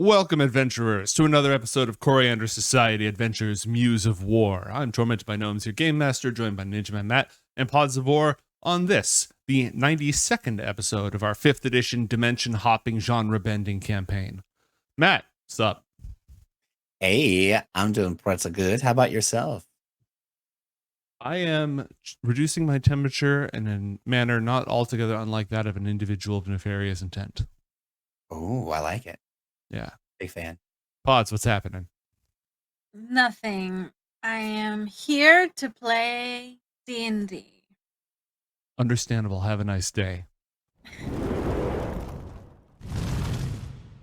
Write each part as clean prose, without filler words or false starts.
Welcome, adventurers, to another episode of Coriander Society Adventures Muse of War. I'm Tormented by Gnomes, your game master, joined by Ninja Man Matt and Pods of War on this, the 92nd episode of our 5th edition dimension-hopping, genre-bending campaign. Matt, what's up? Hey, I'm doing pretty good. How about yourself? I am reducing my temperature in a manner not altogether unlike that of an individual of nefarious intent. Oh, I like it. Yeah. Big fan. Pods, what's happening? Nothing. I am here to play D&D. Understandable. Have a nice day.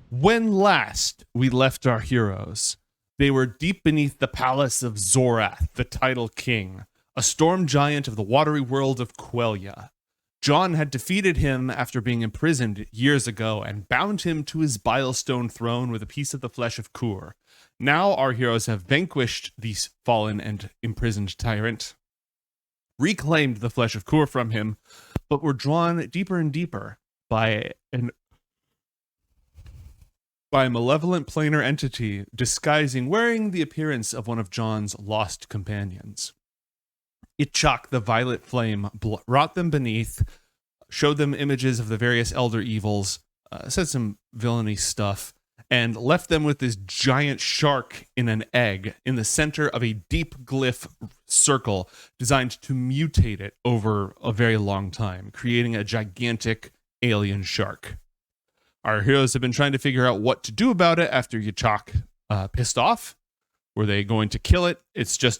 When last we left our heroes, they were deep beneath the palace of Zorath, the Tidal King, a storm giant of the watery world of Quelya. John had defeated him after being imprisoned years ago and bound him to his bilestone throne with a piece of the flesh of Kur. Now our heroes have vanquished the fallen and imprisoned tyrant, reclaimed the flesh of Kur from him, but were drawn deeper and deeper by a malevolent planar entity wearing the appearance of one of John's lost companions. Itchak, the violet flame, brought them beneath, showed them images of the various elder evils, said some villainy stuff, and left them with this giant shark in an egg in the center of a deep glyph circle designed to mutate it over a very long time, creating a gigantic alien shark. Our heroes have been trying to figure out what to do about it after Itchak pissed off. Were they going to kill it? It's just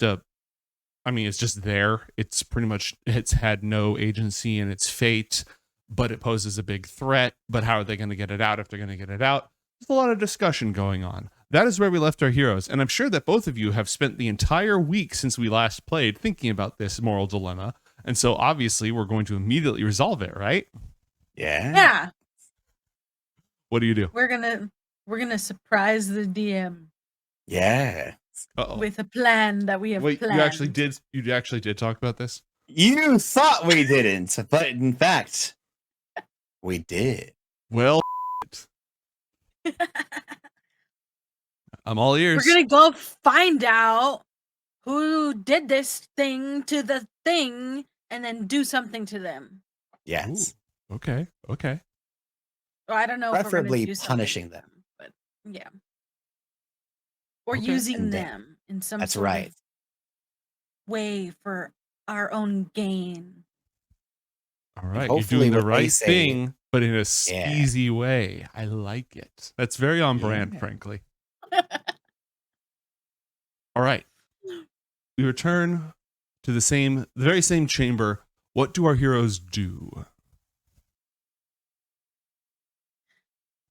there. It's pretty much, it's had no agency in its fate, but it poses a big threat. But how are they going to get it out if they're going to get it out? There's a lot of discussion going on. That is where we left our heroes. And I'm sure that both of you have spent the entire week since we last played thinking about this moral dilemma. And so obviously we're going to immediately resolve it, right? Yeah. What do you do? We're gonna surprise the DM. Yeah. Uh-oh. With a plan that we have planned. You actually did talk about this? You thought we didn't, but in fact, we did. Well, I'm all ears. We're gonna go find out who did this thing to the thing and then do something to them. Yes. Ooh, okay. Well, I don't know. Preferably if we're gonna do punishing something them. to them, but yeah. Or Okay. using them in some That's sort right. of way for our own gain. All right. You're Hopefully doing the what they right say- thing, but in a skeezy way. I like it. That's very on brand, Yeah. frankly. All right. We return to the very same chamber. What do our heroes do?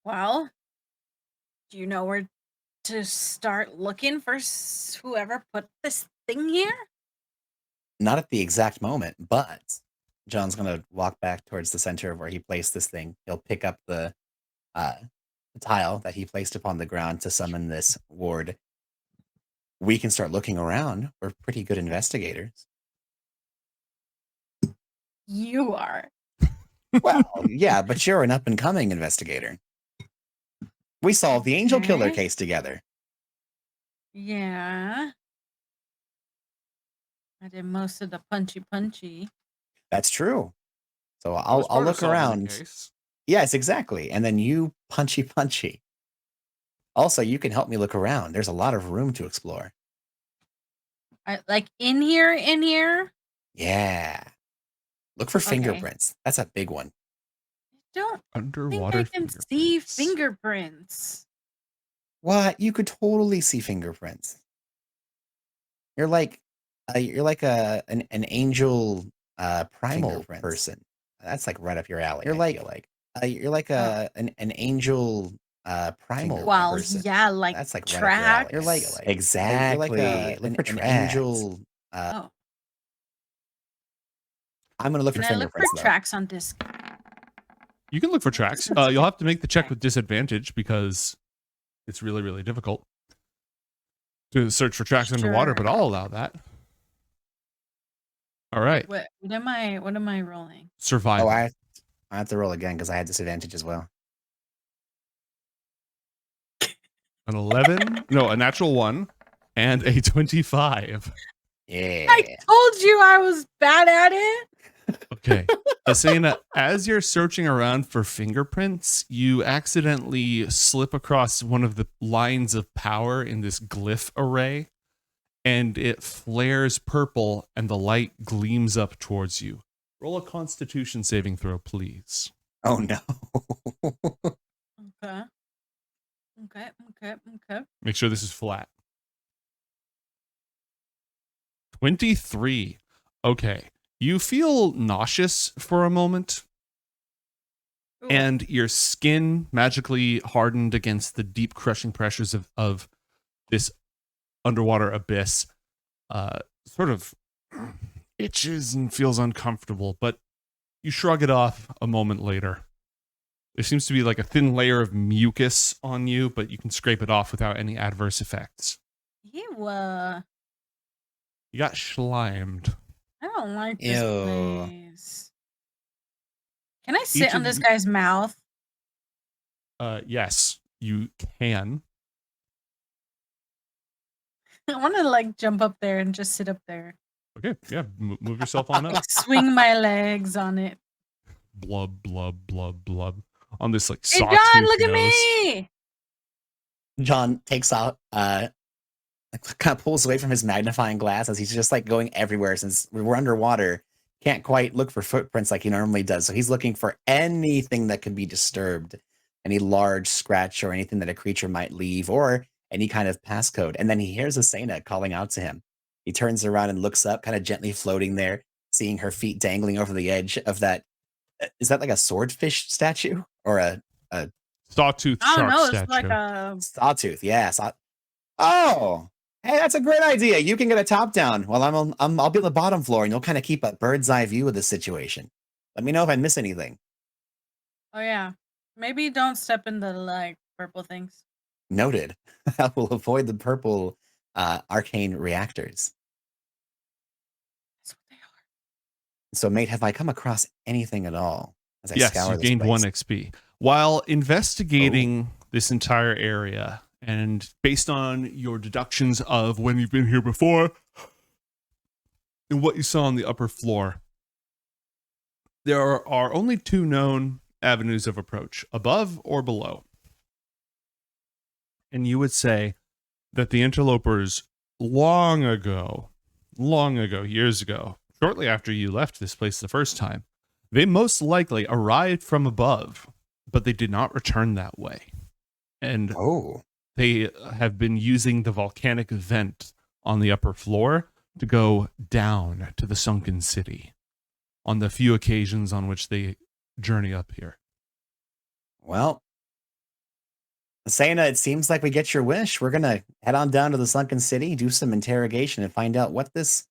Well, do you know where to start looking for whoever put this thing here? Not at the exact moment, but John's going to walk back towards the center of where he placed this thing. He'll pick up the tile that he placed upon the ground to summon this ward. We can start looking around. We're pretty good investigators. You are. Well, yeah, but you're an up-and-coming investigator. We solved the angel killer Okay. case together. Yeah. I did most of the punchy. That's true. So That was I'll part of look solving the around. case. Yes, exactly. And then you punchy. Also, you can help me look around. There's a lot of room to explore. Like in here? Yeah. Look for Okay. fingerprints. That's a big one. Don't Underwater think I can see fingerprints. What? You could totally see fingerprints. You're like an angel primal person. That's like right up your alley. You're like an angel primal Well, person. yeah, like That's like right tracks. up your alley. Exactly. Look for an angel. Oh, I'm gonna look for can I look fingerprints. for tracks on this? You can look for tracks. You'll have to make the check with disadvantage because it's really, really difficult to search for tracks underwater, but I'll allow that. All right. What am I rolling? Survival. Oh, I have to roll again because I had disadvantage as well. An 11, no, a natural 1, and a 25. Yeah. I told you I was bad at it. Okay. Asena, as you're searching around for fingerprints, you accidentally slip across one of the lines of power in this glyph array, and it flares purple and the light gleams up towards you. Roll a constitution saving throw, please. Oh no. Okay. Okay. Make sure this is flat. 23. Okay. You feel nauseous for a moment, Ooh. and your skin magically hardened against the deep crushing pressures of this underwater abyss sort of itches and feels uncomfortable, but you shrug it off a moment later. There seems to be like a thin layer of mucus on you, but you can scrape it off without any adverse effects. Ew. You got schlimed. I don't like this Ew. place. Can I sit Each on of this you- guy's mouth? Yes, you can. I want to like jump up there and just sit up there. Okay, yeah, move yourself on up. Swing my legs on it. Blub, blub, blub, blub. On this like Hey, sawtooth John, look at nose. me. John takes out, kind of pulls away from his magnifying glass as he's just like going everywhere since we're underwater. Can't quite look for footprints like he normally does. So he's looking for anything that could be disturbed, any large scratch or anything that a creature might leave, or any kind of passcode. And then he hears Asena calling out to him. He turns around and looks up, kind of gently floating there, seeing her feet dangling over the edge of that. Is that like a swordfish statue or a Sawtooth I don't shark know. statue. It's like a. sawtooth? Yeah. Oh, hey, that's a great idea. You can get a top down while I'll be on the bottom floor, and you'll kind of keep a bird's eye view of the situation. Let me know if I miss anything. Oh yeah. Maybe don't step in the like purple things. Noted. I will avoid the purple arcane reactors. That's what they are. So, mate, have I come across anything at all as I Yes, scour you this gained place? 1 XP. While investigating this entire area, and based on your deductions of when you've been here before and what you saw on the upper floor, there are only 2 known avenues of approach, above or below. And you would say that the interlopers long ago, years ago, shortly after you left this place the first time, they most likely arrived from above, but they did not return that way. And Oh, they have been using the volcanic vent on the upper floor to go down to the sunken city on the few occasions on which they journey up here. well, Asena, it seems like we get your wish. We're gonna head on down to the sunken city, do some interrogation, and find out what this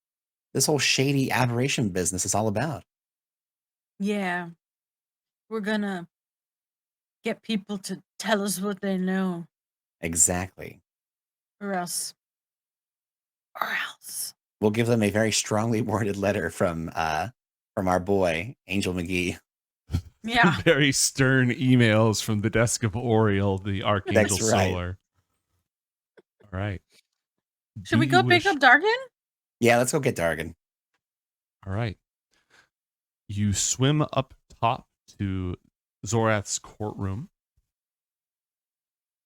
whole shady aberration business is all about. Yeah. We're gonna get people to tell us what they know, Exactly. or else. We'll give them a very strongly worded letter from our boy Angel McGee. Yeah. Very stern emails from the desk of Oriel, the Archangel That's right. Solar. All right. Should Do we go you pick wish- up Dargan? Yeah, let's go get Dargan. All right. You swim up top to Zorath's courtroom,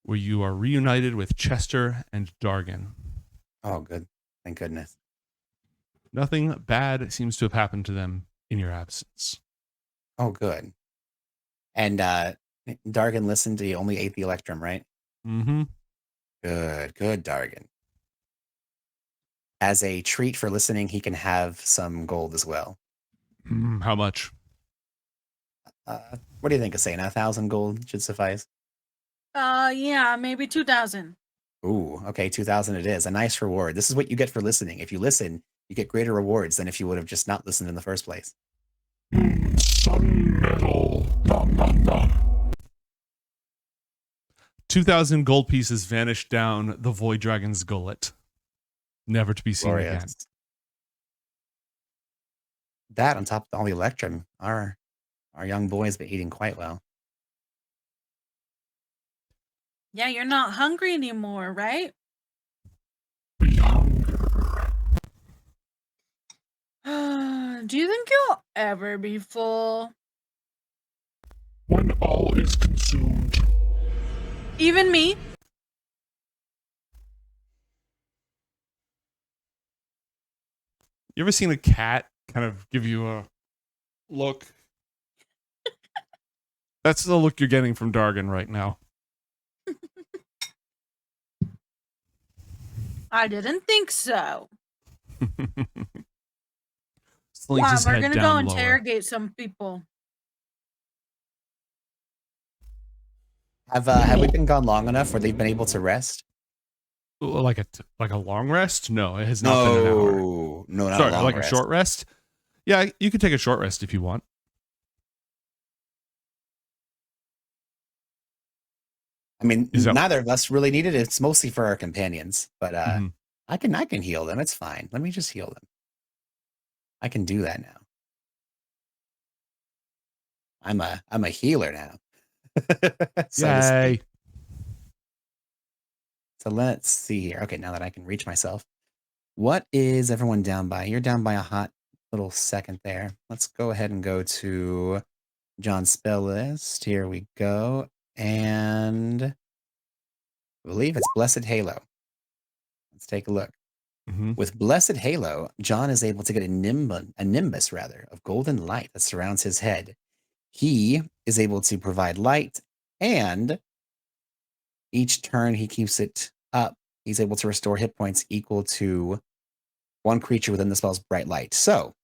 where you are reunited with Chester and Dargan. Oh, good. Thank goodness. Nothing bad seems to have happened to them in your absence. Oh, good. And Dargan listened to you, only ate the Electrum, right? Mm-hmm. Good, Dargan. As a treat for listening, he can have some gold as well. How much? What do you think, Asena? 1,000 gold should suffice. Yeah, maybe 2,000. Ooh, okay, 2,000 it is. A nice reward. This is what you get for listening. If you listen, you get greater rewards than if you would have just not listened in the first place. Sun metal. Nom, nom, nom. 2,000 gold pieces vanish down the Void Dragon's gullet, never to be seen again. Glorious. That on top of all the Electrum, our young boy's been eating quite well. Yeah, you're not hungry anymore, right? Be hunger. Do you think you'll ever be full? When all is consumed, Even me? You ever seen a cat kind of give you a look? That's the look you're getting from Dargan right now. I didn't think so. Slings Wow, his we're head gonna go down lower. interrogate some people. Have we been gone long enough where they've been able to rest? Like a long rest? No, it has not been an hour. No, not Sorry, a long like rest. a short rest? Yeah, you could take a short rest if you want. I mean, Is that- neither of us really need it. It's mostly for our companions, but Mhm. I can heal them. It's fine. Let me just heal them. I can do that now. I'm a healer now. So to Yay. speak. So let's see here. Okay, now that I can reach myself. What is everyone down by? You're down by a hot little second there. Let's go ahead and go to John's spell list. Here we go. And I believe it's Blessed Halo. Let's take a look. Mhm. With Blessed Halo, John is able to get a nimbus rather, of golden light that surrounds his head. He is able to provide light, and each turn he keeps it up, he's able to restore hit points equal to one creature within the spell's bright light. So,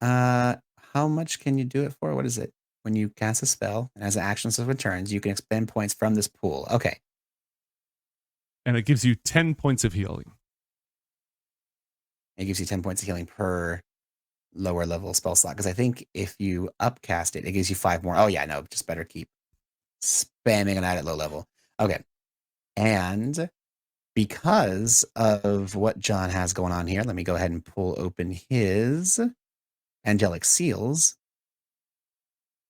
how much can you do it for? What is it? When you cast a spell and as an action of returns, you can expend points from this pool. Okay. And it gives you 10 points of healing. It gives you 10 points of healing per lower level spell slot. Because I think if you upcast it, it gives you 5 more. Oh, yeah, no, just better keep spamming it out at low level. Okay. And because of what John has going on here, let me go ahead and pull open his angelic seals.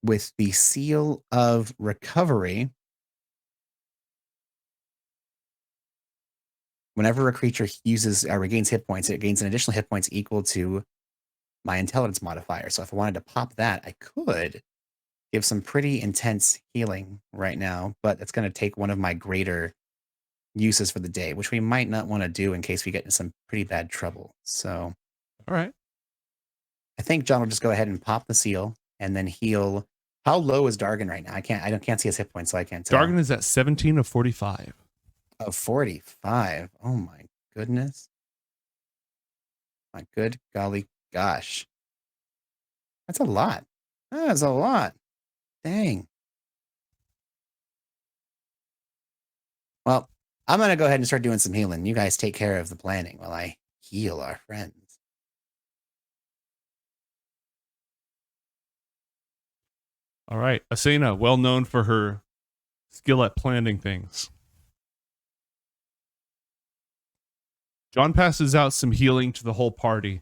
With the seal of recovery, whenever a creature uses or regains hit points, it gains an additional hit points equal to my intelligence modifier. So if I wanted to pop that, I could give some pretty intense healing right now, but it's going to take one of my greater uses for the day, which we might not want to do in case we get into some pretty bad trouble. So All right. I think John will just go ahead and pop the seal and then heal. How low is Dargan right now? I can't see his hit points, so I can't tell. Dargan is at 17 of 45. Of 45. Oh my goodness. My good golly gosh. That's a lot. That's a lot. Dang. Well, I'm going to go ahead and start doing some healing. You guys take care of the planning while I heal our friends. All right. Asena, well known for her skill at planning things. John passes out some healing to the whole party.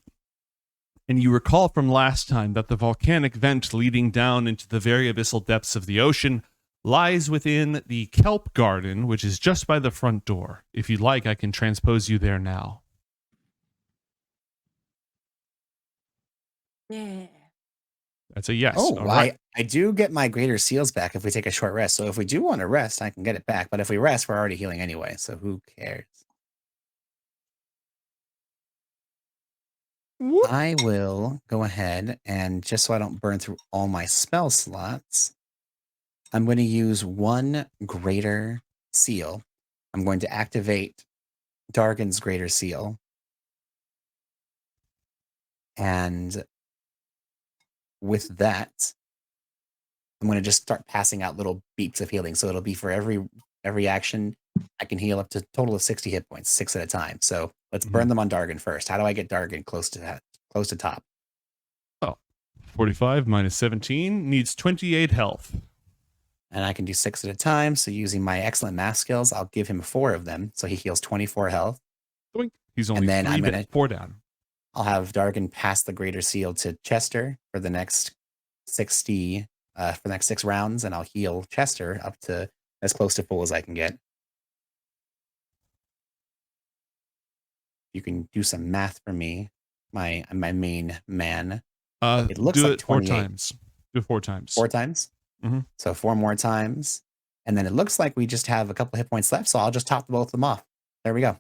And you recall from last time that the volcanic vent leading down into the very abyssal depths of the ocean lies within the kelp garden, which is just by the front door. If you'd like, I can transpose you there now. Yeah. That's a yes. Oh, All right. I do get my greater seals back if we take a short rest. So if we do want to rest, I can get it back. But if we rest, we're already healing anyway. So who cares? Whoop. I will go ahead and just so I don't burn through all my spell slots, I'm going to use one greater seal. I'm going to activate Dargan's greater seal. And with that, I'm going to just start passing out little beeps of healing. So it'll be for every action, I can heal up to a total of 60 hit points, 6 at a time. So let's burn them on Dargan first. How do I get Dargan close to top? 45 minus 17 needs 28 health. And I can do 6 at a time. So using my excellent math skills, I'll give him 4 of them. So he heals 24 health. Doink. He's only then 3 I'm down, gonna- 4 down. I'll have Dargan pass the greater seal to Chester for the next 60 for the next 6 rounds, and I'll heal Chester up to as close to full as I can get. You can do some math for me, my main man. It looks do like it 4 28. times. Do it 4 times. 4 times? Mhm. So 4 more times. And then it looks like we just have a couple hit points left, so I'll just top both of them off. There we go.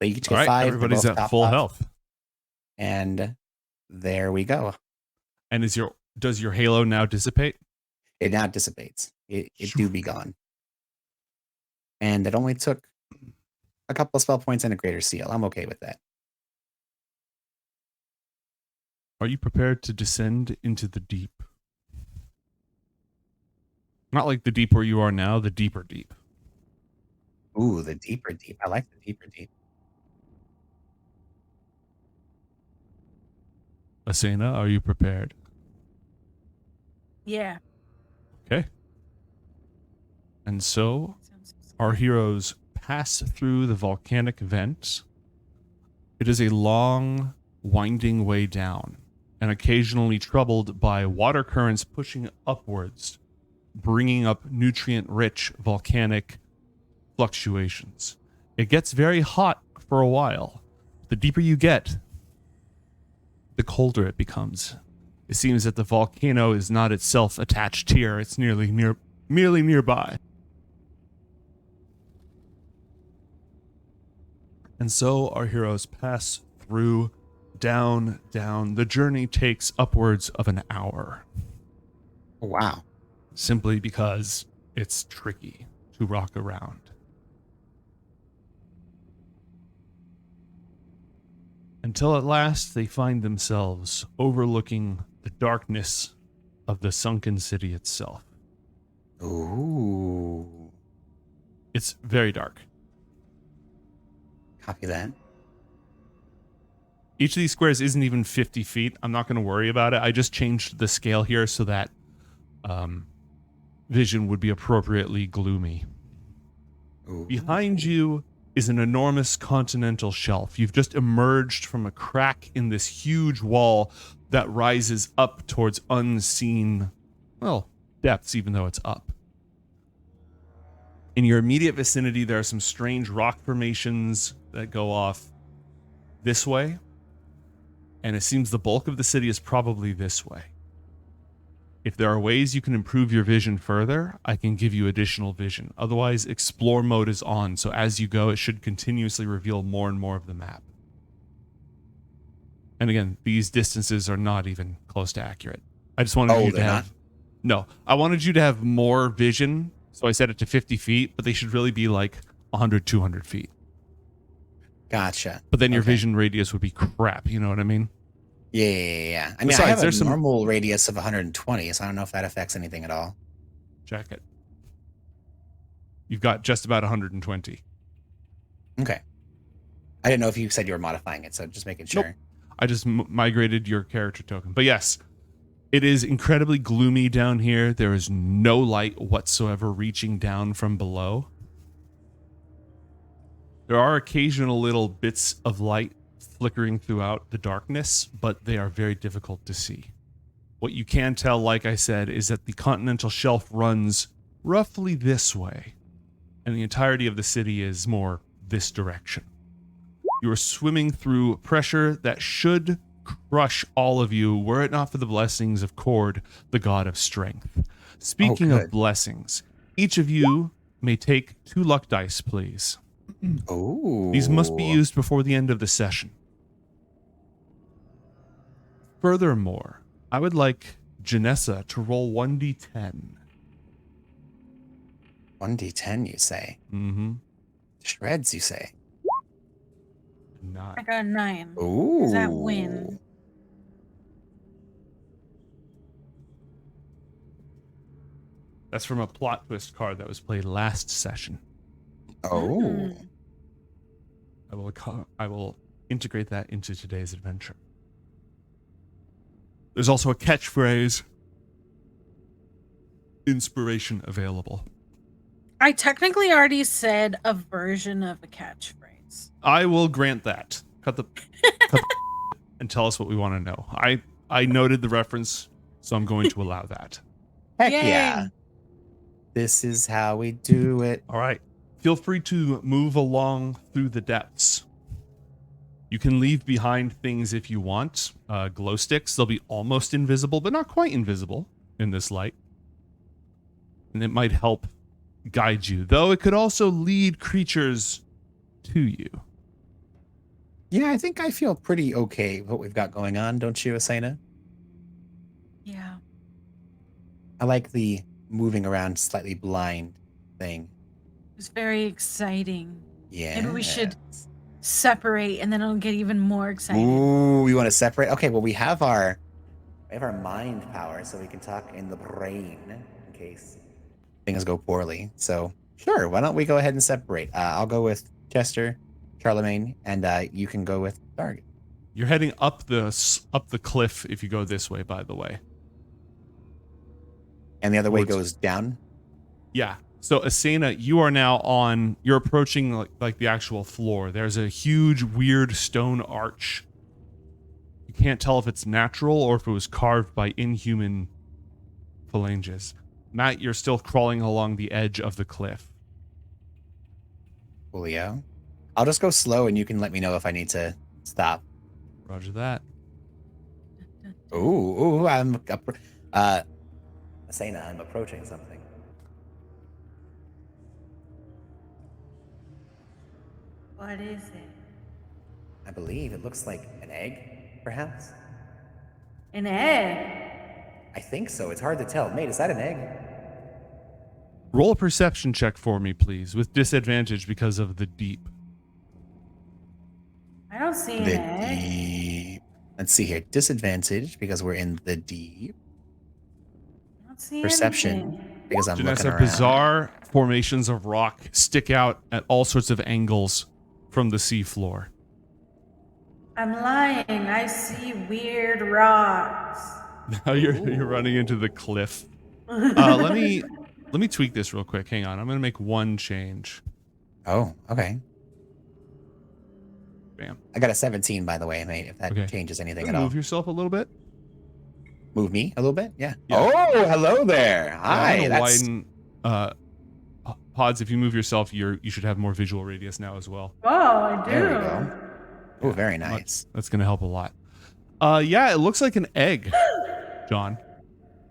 They each All get right, 5. everybody's they're at both topped full off, health. And there we go. And does your halo now dissipate? It now dissipates. It do be gone. And it only took a couple of spell points and a greater seal. I'm okay with that. Are you prepared to descend into the deep? Not like the deep where you are now, the deeper deep. Ooh, the deeper deep. I like the deeper deep. Asena, are you prepared? Yeah. Okay. And so Sounds our heroes pass through the volcanic vent. It is a long, winding way down, and occasionally troubled by water currents pushing upwards, bringing up nutrient-rich volcanic fluctuations. It gets very hot for a while. The deeper you get, the colder it becomes. It seems that the volcano is not itself attached here, it's merely nearby. And so our heroes pass through, down. The journey takes upwards of an hour, Oh, wow. simply because it's tricky to rock around. Until at last they find themselves overlooking the darkness of the sunken city itself. Ooh. It's very dark. Copy that. Each of these squares isn't even 50 feet. I'm not going to worry about it. I just changed the scale here so that vision would be appropriately gloomy. Ooh. Behind you is an enormous continental shelf. You've just emerged from a crack in this huge wall that rises up towards unseen, well, depths, even though it's up. In your immediate vicinity, there are some strange rock formations that go off this way, and it seems the bulk of the city is probably this way. If there are ways you can improve your vision further, I can give you additional vision. Otherwise, explore mode is on, so as you go, it should continuously reveal more and more of the map. And again, these distances are not even close to accurate. I just wanted you to have... No, I wanted you to have more vision, so I set it to 50 feet, but they should really be like 100, 200 feet. Gotcha. But then your Okay. vision radius would be crap, you know what I mean? Yeah. I mean, Besides, I have there's a some- normal radius of 120, so I don't know if that affects anything at all. Check it. You've got just about 120. Okay. I didn't know if you said you were modifying it, so just making sure. Nope. I just migrated your character token. But yes, it is incredibly gloomy down here. There is no light whatsoever reaching down from below. There are occasional little bits of light flickering throughout the darkness, but they are very difficult to see. What you can tell, like I said, is that the continental shelf runs roughly this way, and the entirety of the city is more this direction. You are swimming through pressure that should crush all of you were it not for the blessings of Cord, the god of strength. Speaking of good. blessings, each of you may take 2 luck dice, please. Oh. These must be used before the end of the session. Furthermore, I would like Janessa to roll 1d10. 1d10, you say? Mm-hmm. Shreds, you say? I got a 9. Ooh. Does that win? That's from a plot twist card that was played last session. Oh. Mm. I will integrate that into today's adventure. There's also a catchphrase inspiration available. I technically already said a version of a catchphrase. I will grant that. Cut the and tell us what we want to know. I noted the reference, so I'm going to allow that. Heck Yay. yeah. This is how we do it. All right. Feel free to move along through the depths. You can leave behind things if you want. Glow sticks, they'll be almost invisible, but not quite invisible in this light. And it might help guide you, though it could also lead creatures to you. Yeah, I think I feel pretty okay with what we've got going on, don't you, Asena? Yeah. I like the moving around slightly blind thing. It was very exciting. Yeah. Maybe we should separate and then it'll get even more exciting. Ooh, we want to separate? Okay, well, we have our mind power, so we can talk in the brain in case things go poorly. So, sure, why don't we go ahead and separate? I'll go with Chester, Charlemagne, and you can go with Darg. You're heading up the cliff if you go this way, by the way. And the other way Towards- goes down? Yeah. So Asena, you're approaching like the actual floor. There's a huge, weird stone arch. You can't tell if it's natural or if it was carved by inhuman phalanges. Matt, you're still crawling along the edge of the cliff. Julio. I'll just go slow and you can let me know if I need to stop. Roger that. Ooh, Asena, I'm approaching something. What is it? I believe it looks like an egg, perhaps? An egg. I think so. It's hard to tell. Mate, is that an egg? Roll a perception check for me, please, with disadvantage because of the deep. I don't see an The egg. deep. Let's see here. Disadvantage because we're in the deep. I don't see Perception anything. because I'm looking Janessa, around. bizarre formations of rock stick out at all sorts of angles from the seafloor. I'm lying. I see weird rocks. Now you're running into the cliff. Let me tweak this real quick. Hang on. I'm going to make one change. Oh, okay. Bam. I got a 17, by the way, mate, if that Okay. changes anything at all. Move yourself a little bit. Move me a little bit? Yeah. Yeah. Oh, hello there. Hi. I'm gonna That's... widen pods. If you move yourself, you should have more visual radius now as well. Whoa, I do. There we go. Oh, very nice. That's going to help a lot. Yeah, it looks like an egg, John.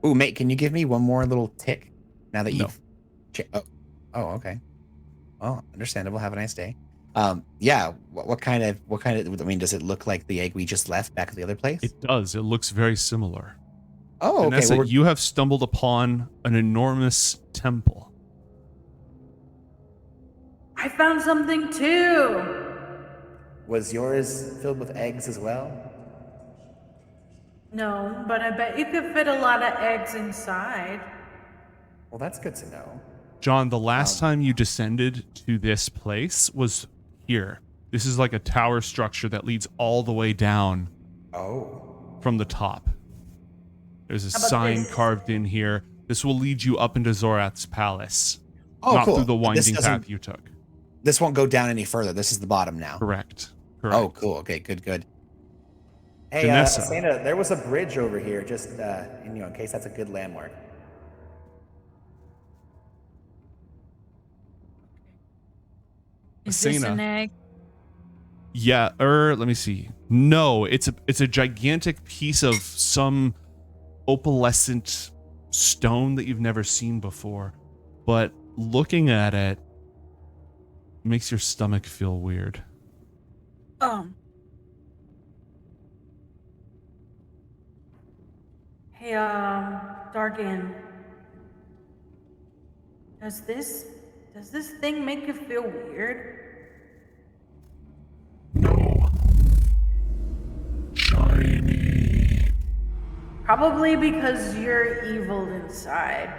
Oh, mate, can you give me one more little tick now that No. you've... Oh, okay. Well, understandable. Have a nice day. Yeah, what kind of, I mean, does it look like the egg we just left back at the other place? It does. It looks very similar. Oh, okay. Vanessa, Well, you have stumbled upon an enormous temple. I found something too. was yours filled with eggs as well? No, but I bet you could fit a lot of eggs inside. Well, that's good to know. John, the last time you descended to this place was here. This is like a tower structure that leads all the way down Oh. from the top. There's a How about sign this? carved in here. This will lead you up into Zorath's palace. Oh, not cool. through the But this winding doesn't- path you took. This won't go down any further. This is the bottom now. Correct. Oh, cool. Okay, good. Hey, Vanessa. Asena, there was a bridge over here, just in case that's a good landmark. Is this Asena. an egg? Yeah, let me see. No, it's a gigantic piece of some opalescent stone that you've never seen before. But looking at it makes your stomach feel weird. Hey, Dargan. Does this thing make you feel weird? No. Shiny. Probably because you're evil inside.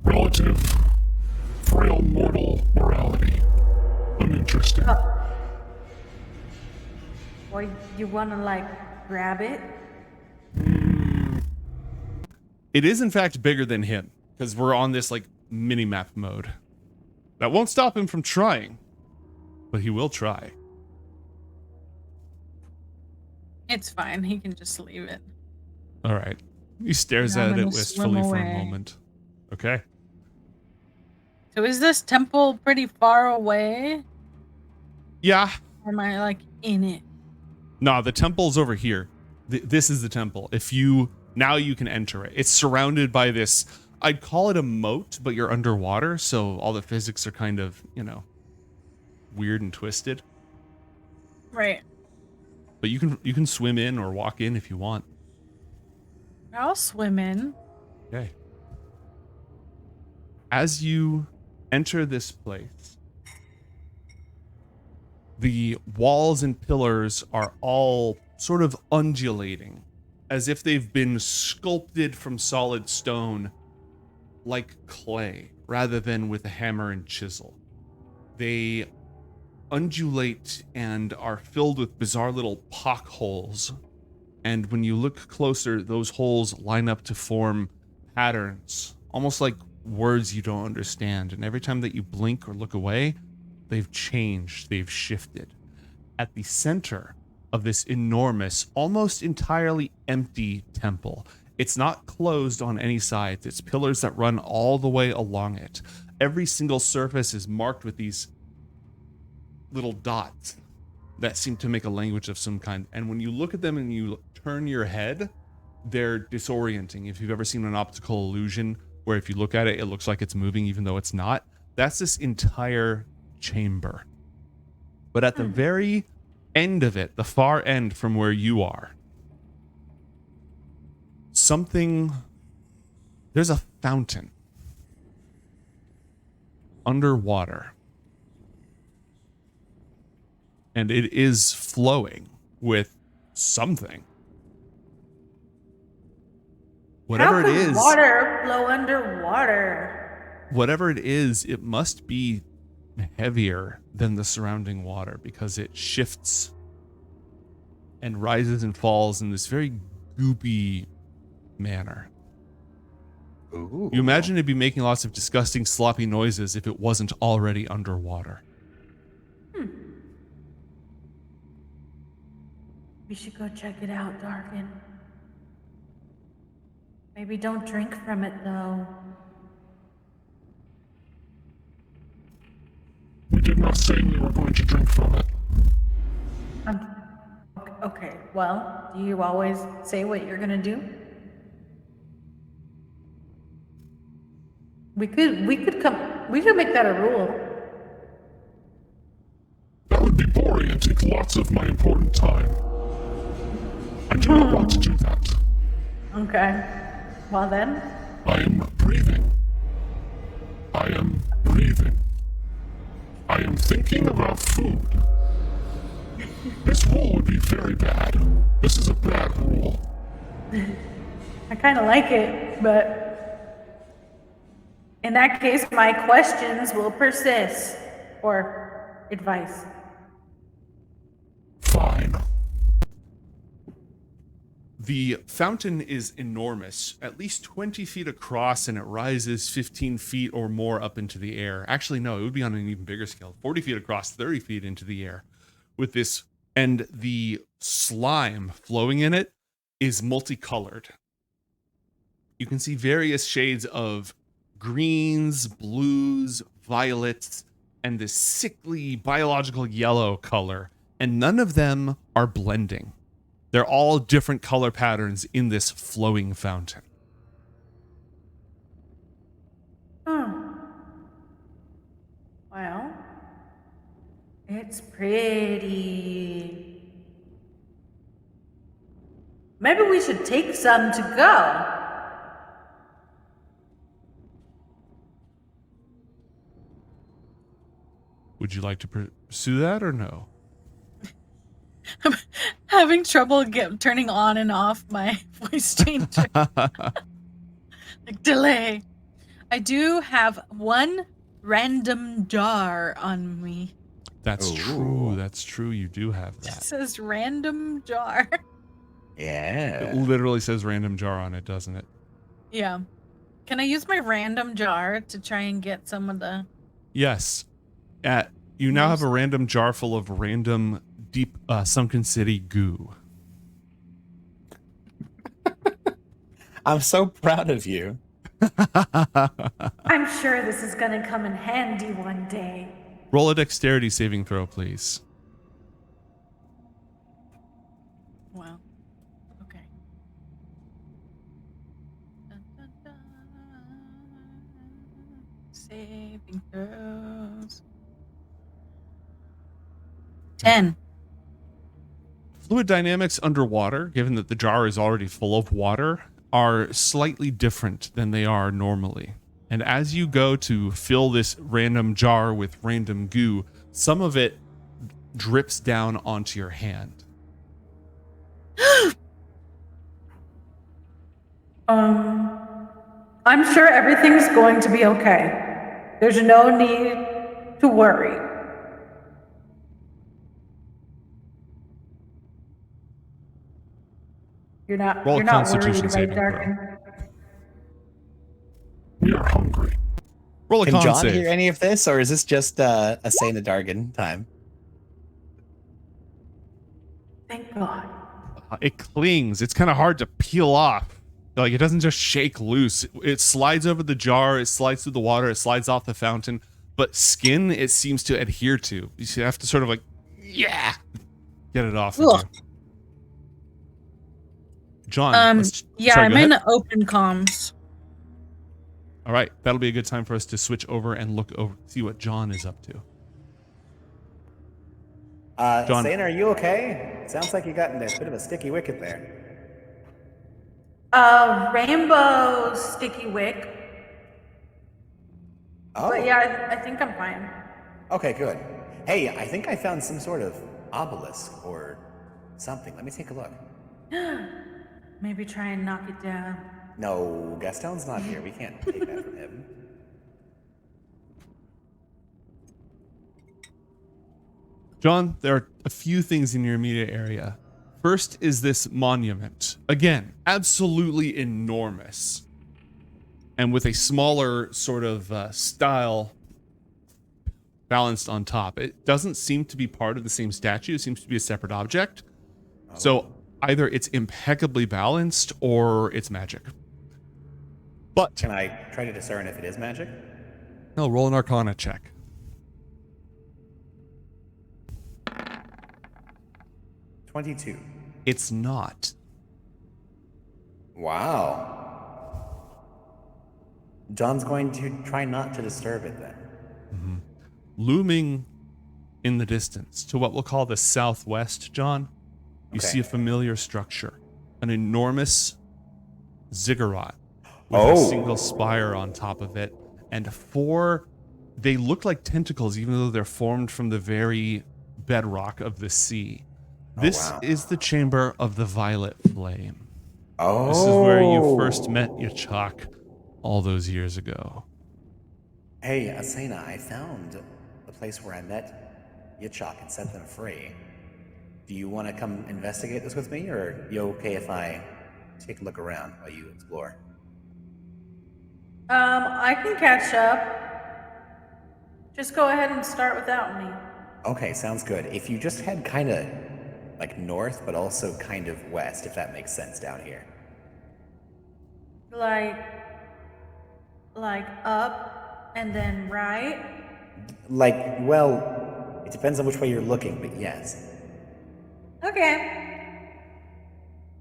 Relative. Frail mortal morality. Uninteresting. Or you wanna like grab it? It is in fact bigger than him because we're on this like mini-map mode. That won't stop him from trying, but he will try. It's fine. He can just leave it. All right. He stares I'm at it gonna wistfully swim for a away. moment. Okay. So is this temple pretty far away? Yeah. Or am I like in it? No, the temple's over here. This is the temple. Now you can enter it. It's surrounded by this, I'd call it a moat, but you're underwater, so all the physics are kind of, weird and twisted. Right. But you can swim in or walk in if you want. I'll swim in. Okay. As you enter this place, the walls and pillars are all sort of undulating, as if they've been sculpted from solid stone like clay, rather than with a hammer and chisel. They undulate and are filled with bizarre little pock holes. And when you look closer, those holes line up to form patterns, almost like words you don't understand. And every time that you blink or look away, they've changed, they've shifted. At the center of this enormous, almost entirely empty temple, it's not closed on any sides. It's pillars that run all the way along it. Every single surface is marked with these little dots that seem to make a language of some kind. And when you look at them and you turn your head, they're disorienting. If you've ever seen an optical illusion where if you look at it, it looks like it's moving even though it's not, that's this entire chamber. But at the very end of it, the far end from where you are, there's a fountain underwater. And it is flowing with something. Whatever How it could is, water flow underwater? whatever it is, it must be heavier than the surrounding water because it shifts and rises and falls in this very goopy manner. Ooh. You imagine it'd be making lots of disgusting, sloppy noises if it wasn't already underwater. We should go check it out, Darvin. Maybe don't drink from it, though. We did not say we were going to drink from it. Okay, well, do you always say what you're gonna do? We could make that a rule. That would be boring and take lots of my important time. I do not want to do that. Okay. Well then. I am breathing. I am breathing. I am thinking about food. This rule would be very bad. This is a bad rule. I kind of like it, but in that case, my questions will persist. Or advice. Fine. The fountain is enormous, at least 20 feet across, and it rises 15 feet or more up into the air. Actually, no, it would be on an even bigger scale. 40 feet across, 30 feet into the air. With this, and the slime flowing in it is multicolored. You can see various shades of greens, blues, violets, and this sickly biological yellow color, and none of them are blending. They're all different color patterns in this flowing fountain. Well, it's pretty. Maybe we should take some to go. Would you like to pursue that or no? I'm having trouble turning on and off my voice changer. Like delay. I do have one random jar on me. That's Ooh. true. That's true. You do have It that. says random jar. Yeah. It literally says random jar on it, doesn't it? Yeah. Can I use my random jar to try and get some of the... Yes. You now have a random jar full of random Sunken City goo. I'm so proud of you. I'm sure this is gonna come in handy one day. Roll a dexterity saving throw, please. Wow. Okay. Dun, dun, dun. Saving throws. 10. Fluid dynamics underwater, given that the jar is already full of water, are slightly different than they are normally. And as you go to fill this random jar with random goo, some of it drips down onto your hand. I'm sure everything's going to be okay. There's no need to worry. You're not Roll a you're not Constitution worried, right, saving throw. Darkin? We are hungry. Roll a Can con John save. hear any of this, or is this just Asena Dargan time? Thank God. It clings. It's kind of hard to peel off. Like, it doesn't just shake loose. It slides over the jar. It slides through the water. It slides off the fountain. But skin, it seems to adhere to. You have to sort of like, get it off of Ugh. you. John, Yeah, sorry, I'm go ahead. in open comms. All right, that'll be a good time for us to switch over and look over, see what John is up to. John. Asena, are you okay? Sounds like you got in a bit of a sticky wicket there. Rainbow sticky wick. Oh, But yeah, I think I'm fine. okay, good. Hey, I think I found some sort of obelisk or something. Let me take a look. Maybe try and knock it down. No, Gaston's not here. We can't take that from him. John, there are a few things in your immediate area. First is this monument. Again, absolutely enormous. And with a smaller sort of style balanced on top. It doesn't seem to be part of the same statue. It seems to be a separate object. So either it's impeccably balanced or it's magic. But Can I try to discern if it is magic? no, roll an Arcana check. 22. It's not. Wow. John's going to try not to disturb it then. Looming in the distance to what we'll call the southwest, John, you Okay. see a familiar structure. An enormous ziggurat with Oh. a single spire on top of it. And four, they look like tentacles even though they're formed from the very bedrock of the sea. This wow. is the chamber of the violet flame. Oh. This is where you first met Yachak all those years ago. Hey, Asena, I found the place where I met Yitzhak and set them free. Do you want to come investigate this with me, or are you okay if I take a look around while you explore? I can catch up. Just go ahead and start without me. Okay, sounds good. If you just head kind of like north, but also kind of west, if that makes sense down here. Like up and then right. Like, well, it depends on which way you're looking, but yes. Okay.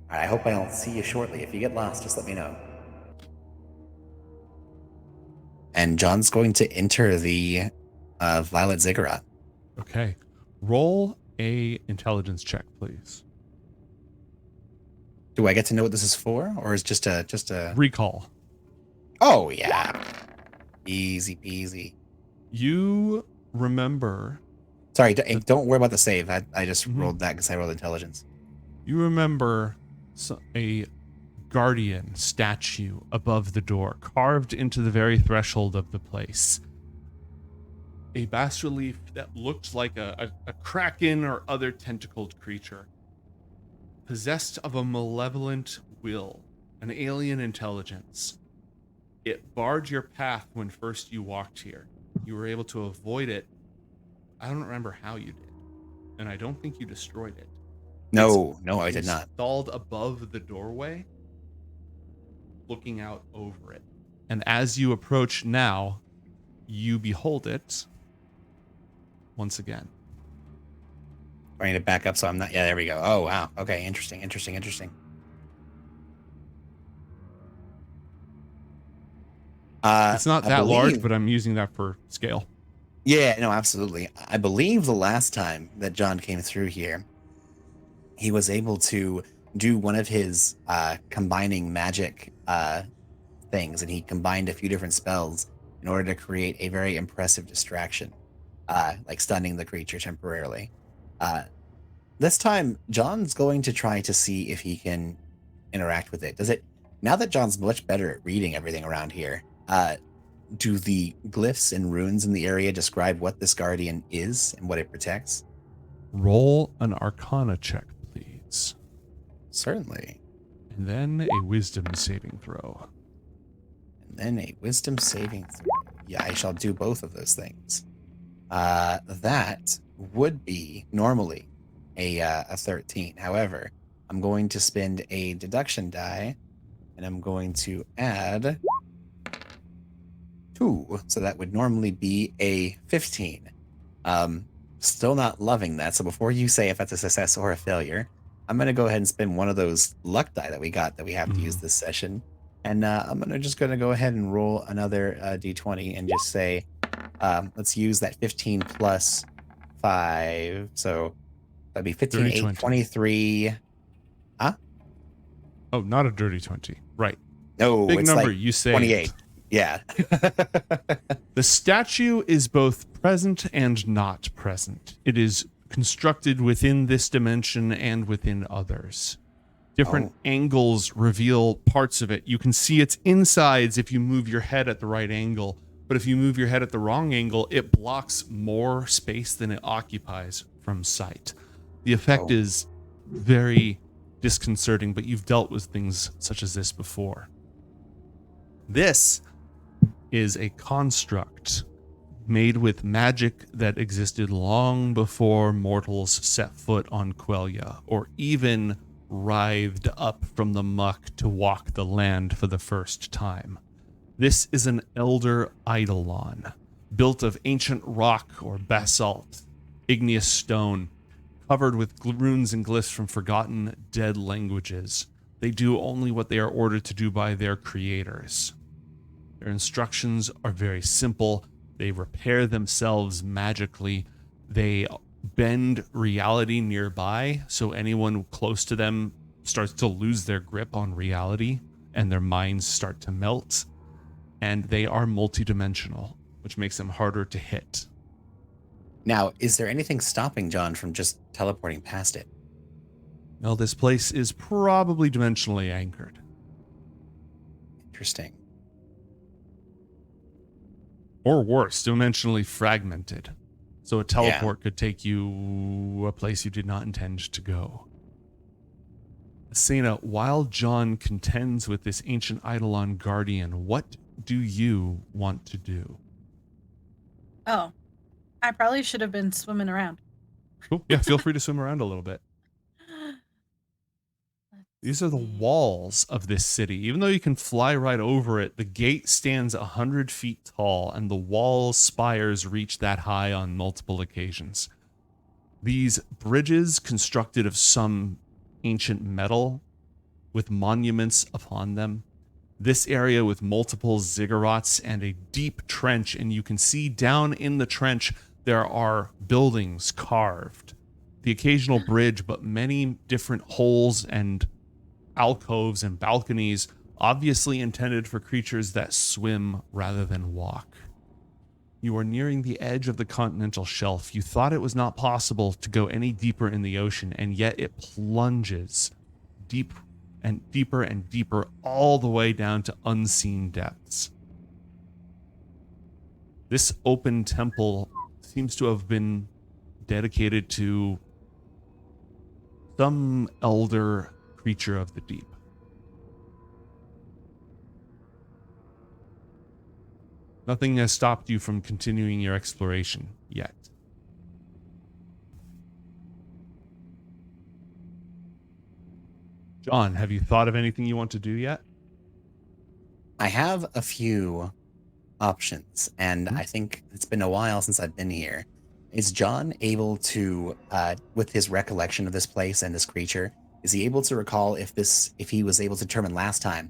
I hope I'll see you shortly. If you get lost, just let me know. And John's going to enter the violet ziggurat. Okay. Roll a intelligence check, please. Do I get to know what this is for, or is just a? Recall. Oh yeah, easy peasy. You remember Sorry, don't worry about the save. I just rolled that because I rolled intelligence. You remember a guardian statue above the door, carved into the very threshold of the place. A bas relief that looked like a kraken or other tentacled creature, possessed of a malevolent will, an alien intelligence. It barred your path when first you walked here. You were able to avoid it. I don't remember how you did, and I don't think you destroyed it. No, I did not. Installed above the doorway, looking out over it. And as you approach now, you behold it once again. I need to back up so I'm not. Yeah, there we go. Oh, wow. Okay, interesting. It's not I that large, believe- but I'm using that for scale. Yeah, no, absolutely. I believe the last time that John came through here, he was able to do one of his combining magic things, and he combined a few different spells in order to create a very impressive distraction, like stunning the creature temporarily. This time, John's going to try to see if he can interact with it. Does it, now that John's much better at reading everything around here, do the glyphs and runes in the area describe what this guardian is and what it protects? Roll an Arcana check, please. Certainly. And then a Wisdom saving throw. And then a wisdom saving throw. Yeah, I shall do both of those things. That would be normally a 13. However, I'm going to spend a deduction die, and I'm going to add 2. So that would normally be a 15. Still not loving that. So before you say if that's a success or a failure, I'm going to go ahead and spend one of those luck die that we got that we have to use this session. And I'm just going to go ahead and roll another d20 and just say, let's use that 15 plus 5. So that'd be 15, Dirty 8, 20. 23. Oh, not a dirty 20. Right. No, Big it's number, like you saved. 28. Yeah. The statue is both present and not present. It is constructed within this dimension and within others. Different angles reveal parts of it. You can see its insides if you move your head at the right angle, but if you move your head at the wrong angle, it blocks more space than it occupies from sight. The effect is very disconcerting, but you've dealt with things such as this before. This is a construct made with magic that existed long before mortals set foot on Quelya, or even writhed up from the muck to walk the land for the first time. This is an elder eidolon, built of ancient rock or basalt, igneous stone, covered with runes and glyphs from forgotten dead languages. They do only what they are ordered to do by their creators. Their instructions are very simple. They repair themselves magically. They bend reality nearby, so anyone close to them starts to lose their grip on reality and their minds start to melt. And they are multidimensional, which makes them harder to hit. Now, is there anything stopping John from just teleporting past it? Well, this place is probably dimensionally anchored. Interesting. Or worse, dimensionally fragmented. So a teleport could take you a place you did not intend to go. Asena, while John contends with this ancient eidolon guardian, what do you want to do? Oh, I probably should have been swimming around. Cool. Yeah, feel free to swim around a little bit. These are the walls of this city. Even though you can fly right over it, the gate stands 100 feet tall, and the wall spires reach that high on multiple occasions. These bridges, constructed of some ancient metal with monuments upon them. This area with multiple ziggurats and a deep trench, and you can see down in the trench there are buildings carved. The occasional bridge, but many different holes and alcoves and balconies, obviously intended for creatures that swim rather than walk. You are nearing the edge of the continental shelf. You thought it was not possible to go any deeper in the ocean, and yet it plunges deep and deeper all the way down to unseen depths. This open temple seems to have been dedicated to some elder creature of the deep. Nothing has stopped you from continuing your exploration yet. John, have you thought of anything you want to do yet? I have a few options, and I think it's been a while since I've been here. Is John able to, with his recollection of this place and this creature, is he able to recall if he was able to determine last time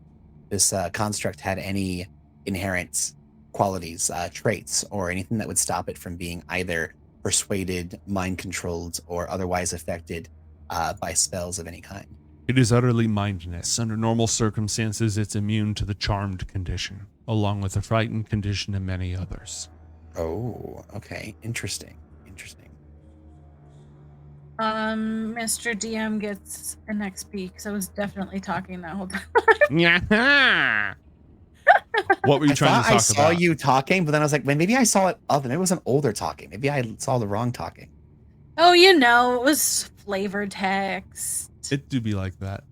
this construct had any inherent qualities, traits, or anything that would stop it from being either persuaded, mind controlled, or otherwise affected by spells of any kind? It is utterly mindless. Under normal circumstances, it's immune to the charmed condition, along with the frightened condition and many others. Oh, okay. Interesting. Interesting. Mr. DM gets an XP because I was definitely talking that whole time. Yeah. What were you trying to talk I saw about? you talking, but then I was like, well, maybe I saw it other. Maybe it was an older talking. Maybe I saw the wrong talking. Oh, you know, it was flavor text. It do be like that.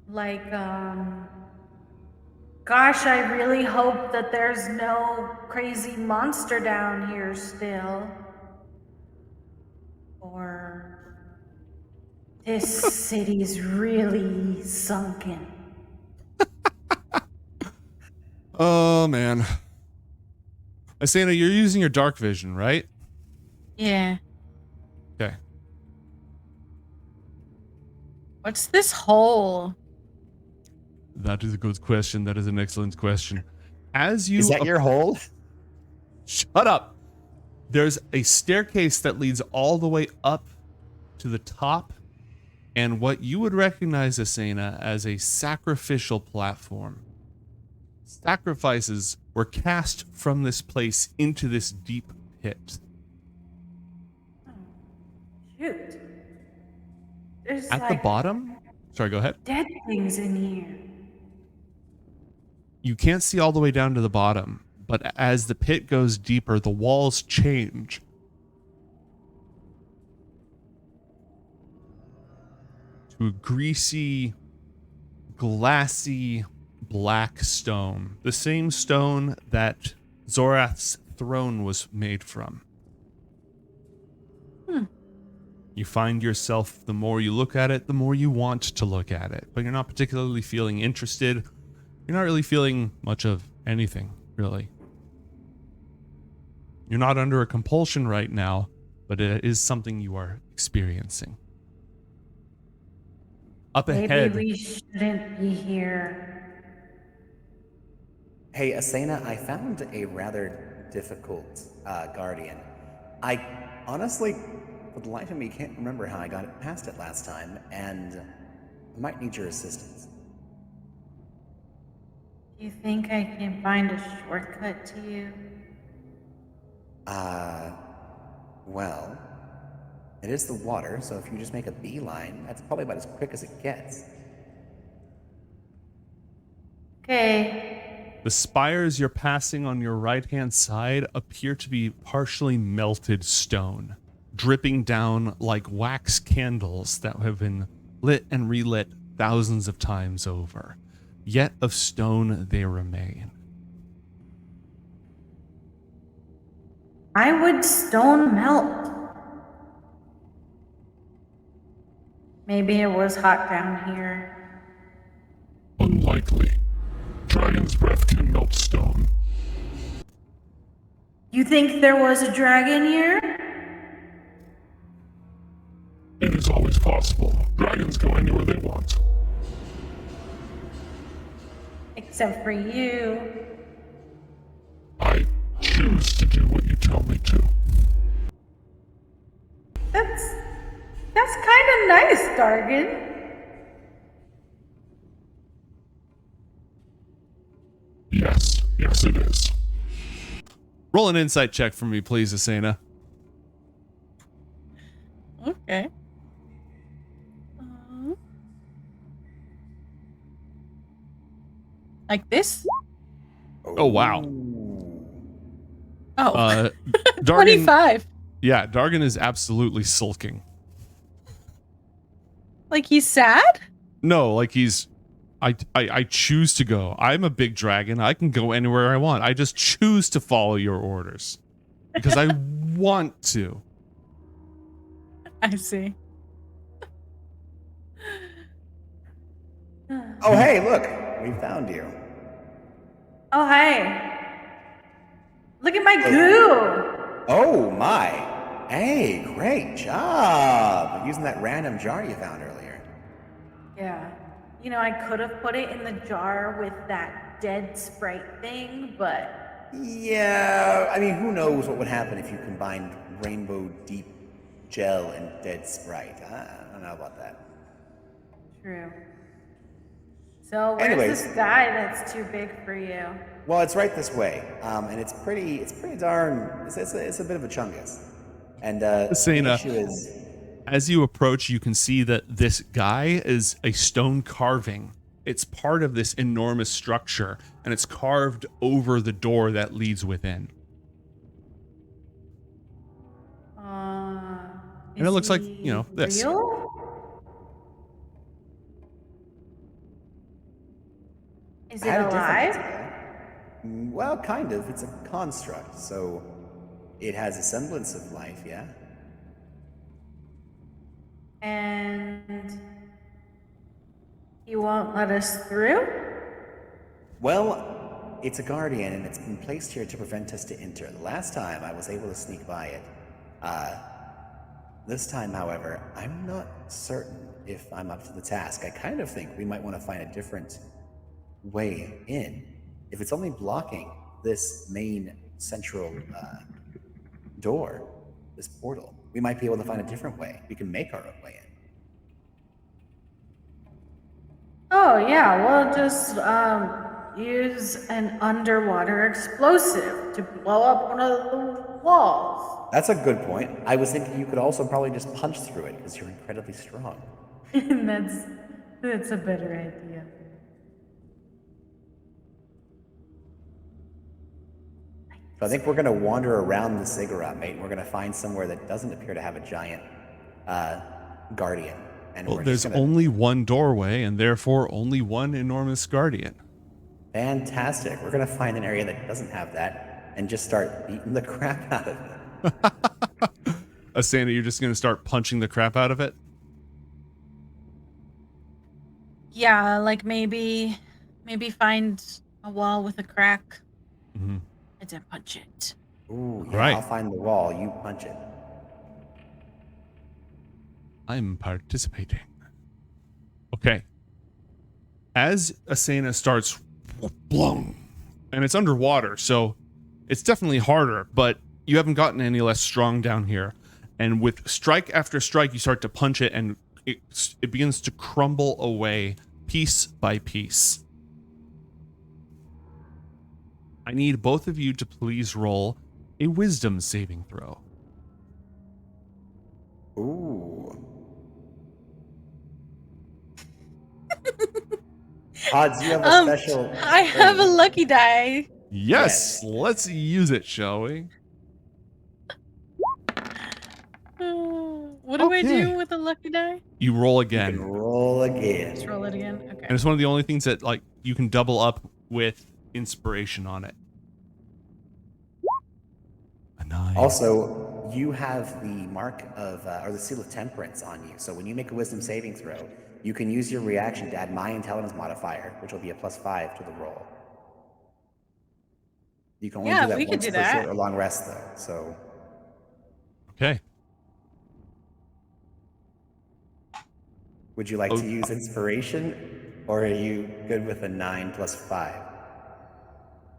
Like, gosh, I really hope that there's no crazy monster down here still. Or this city's really sunken. Oh, man. Asena, you're using your dark vision, right? Yeah. Okay. What's this hole? That is a good question. That is an excellent question. As you Is that your hole? Shut up. There's a staircase that leads all the way up to the top, and what you would recognize, Asena, as a sacrificial platform. Sacrifices were cast from this place into this deep pit. Shoot. There's At the bottom? Sorry, go ahead. dead things in here. You can't see all the way down to the bottom, but as the pit goes deeper, the walls change. To a greasy, glassy, black stone. The same stone that Zorath's throne was made from. You find yourself, the more you look at it, the more you want to look at it. But you're not particularly feeling interested. You're not really feeling much of anything, really. You're not under a compulsion right now, but it is something you are experiencing. Up ahead. Maybe we shouldn't be here. Hey, Asena, I found a rather difficult guardian. I honestly, for the life of me, can't remember how I got it past it last time, and I might need your assistance. Do you think I can find a shortcut to you? Well, it is the water, so if you just make a beeline, that's probably about as quick as it gets. Okay. The spires you're passing on your right-hand side appear to be partially melted stone, dripping down like wax candles that have been lit and relit thousands of times over. Yet of stone they remain. Why would stone melt? Maybe it was hot down here. Unlikely. Dragon's breath can melt stone. You think there was a dragon here? It is always possible. Dragons go anywhere they want. Except for you. I choose to do what you tell me to. That's kind of nice, Dargan. Yes it is. Roll an insight check for me, please, Asena. Okay. Like this? Oh, wow. Oh, Dargan, 25. yeah, Dargan is absolutely sulking. Like he's sad? No, like he's... I choose to go. I'm a big dragon. I can go anywhere I want. I just choose to follow your orders. Because I want to. I see. Oh, hey, look, we found you. Oh, hey. Look at my goo. Oh, my. Hey, great job using that random jar you found earlier. Yeah. You know, I could have put it in the jar with that dead Sprite thing, but Yeah, I mean, who knows what would happen if you combined rainbow deep gel and dead Sprite. I don't know about that. true. So where's Anyways. this guy that's too big for you? Well, it's right this way, and it's pretty darn. It's a bit of a chungus, and the Asena, issue is, as you approach, you can see that this guy is a stone carving. It's part of this enormous structure, and it's carved over the door that leads within. And it looks like, you know, this. Real? Is I it had a different alive? idea. Well, kind of. It's a construct, so it has a semblance of life. Yeah. And he won't let us through? Well, it's a guardian, and it's been placed here to prevent us to enter. The last time I was able to sneak by it. This time, however, I'm not certain if I'm up to the task. I kind of think we might want to find a different way in. If it's only blocking this main central door, this portal, we might be able to find a different way. We can make our own way in. Oh, yeah, we'll just use an underwater explosive to blow up one of the walls. That's a good point. I was thinking you could also probably just punch through it because you're incredibly strong. That's a better idea. So I think we're going to wander around the ziggurat, mate, and we're going to find somewhere that doesn't appear to have a giant guardian. And Well, we're there's just gonna... only one doorway, and therefore only one enormous guardian. Fantastic. We're going to find an area that doesn't have that and just start beating the crap out of it. Asena, you're just going to start punching the crap out of it? Yeah, like maybe find a wall with a crack Mm-hmm. and then punch it. Ooh, yeah, Right. I'll find the wall. You punch it. I'm participating. Okay. As Asena starts blum, and it's underwater, so it's definitely harder, but you haven't gotten any less strong down here. And with strike after strike, you start to punch it, and it begins to crumble away piece by piece. I need both of you to please roll a wisdom saving throw. Ooh. Odds, you have a special... I have a lucky die. Yes, let's use it, shall we? What do I Okay. do with a lucky die? You roll You again. can roll again. Just roll it again. And Okay. it's one of the only things that like you can double up with inspiration on it. A 9. Also, you have the mark of, or the seal of temperance on you. So when you make a wisdom saving throw, you can use your reaction to add my intelligence modifier, which will be a +5 to the roll. You can only Yeah, do that we could once do per that. short or long rest, though. So Okay. would you like to use inspiration, or are you good with a 9 + 5?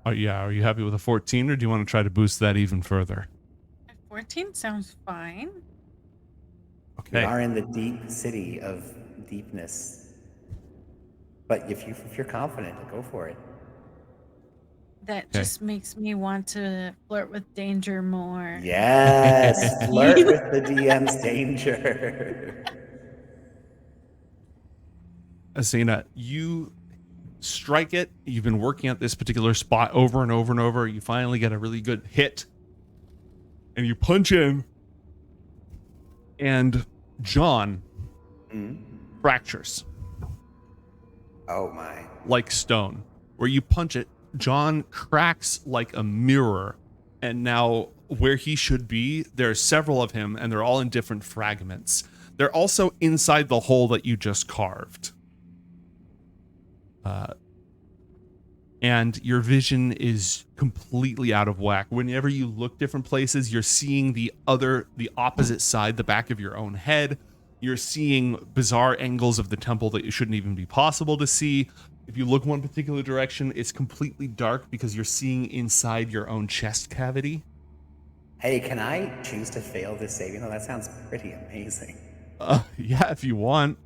Are you happy with a 14, or do you want to try to boost that even further? 14 sounds fine. We Okay. are in the deep city of deepness. But if you're confident, go for it. That Okay. just makes me want to flirt with danger more. Yes, flirt with the DM's danger. Asena, you strike it. You've been working at this particular spot over and over and over. You finally get a really good hit. And you punch in. And John fractures Oh my. like stone. Where you punch it, John cracks like a mirror. And now where he should be, there are several of him, and they're all in different fragments. They're also inside the hole that you just carved. And your vision is completely out of whack. Whenever you look different places, you're seeing the opposite side, the back of your own head. You're seeing bizarre angles of the temple that you shouldn't even be possible to see. If you look one particular direction, it's completely dark because you're seeing inside your own chest cavity. Hey, can I choose to fail this saving though? That sounds pretty amazing. Yeah, if you want.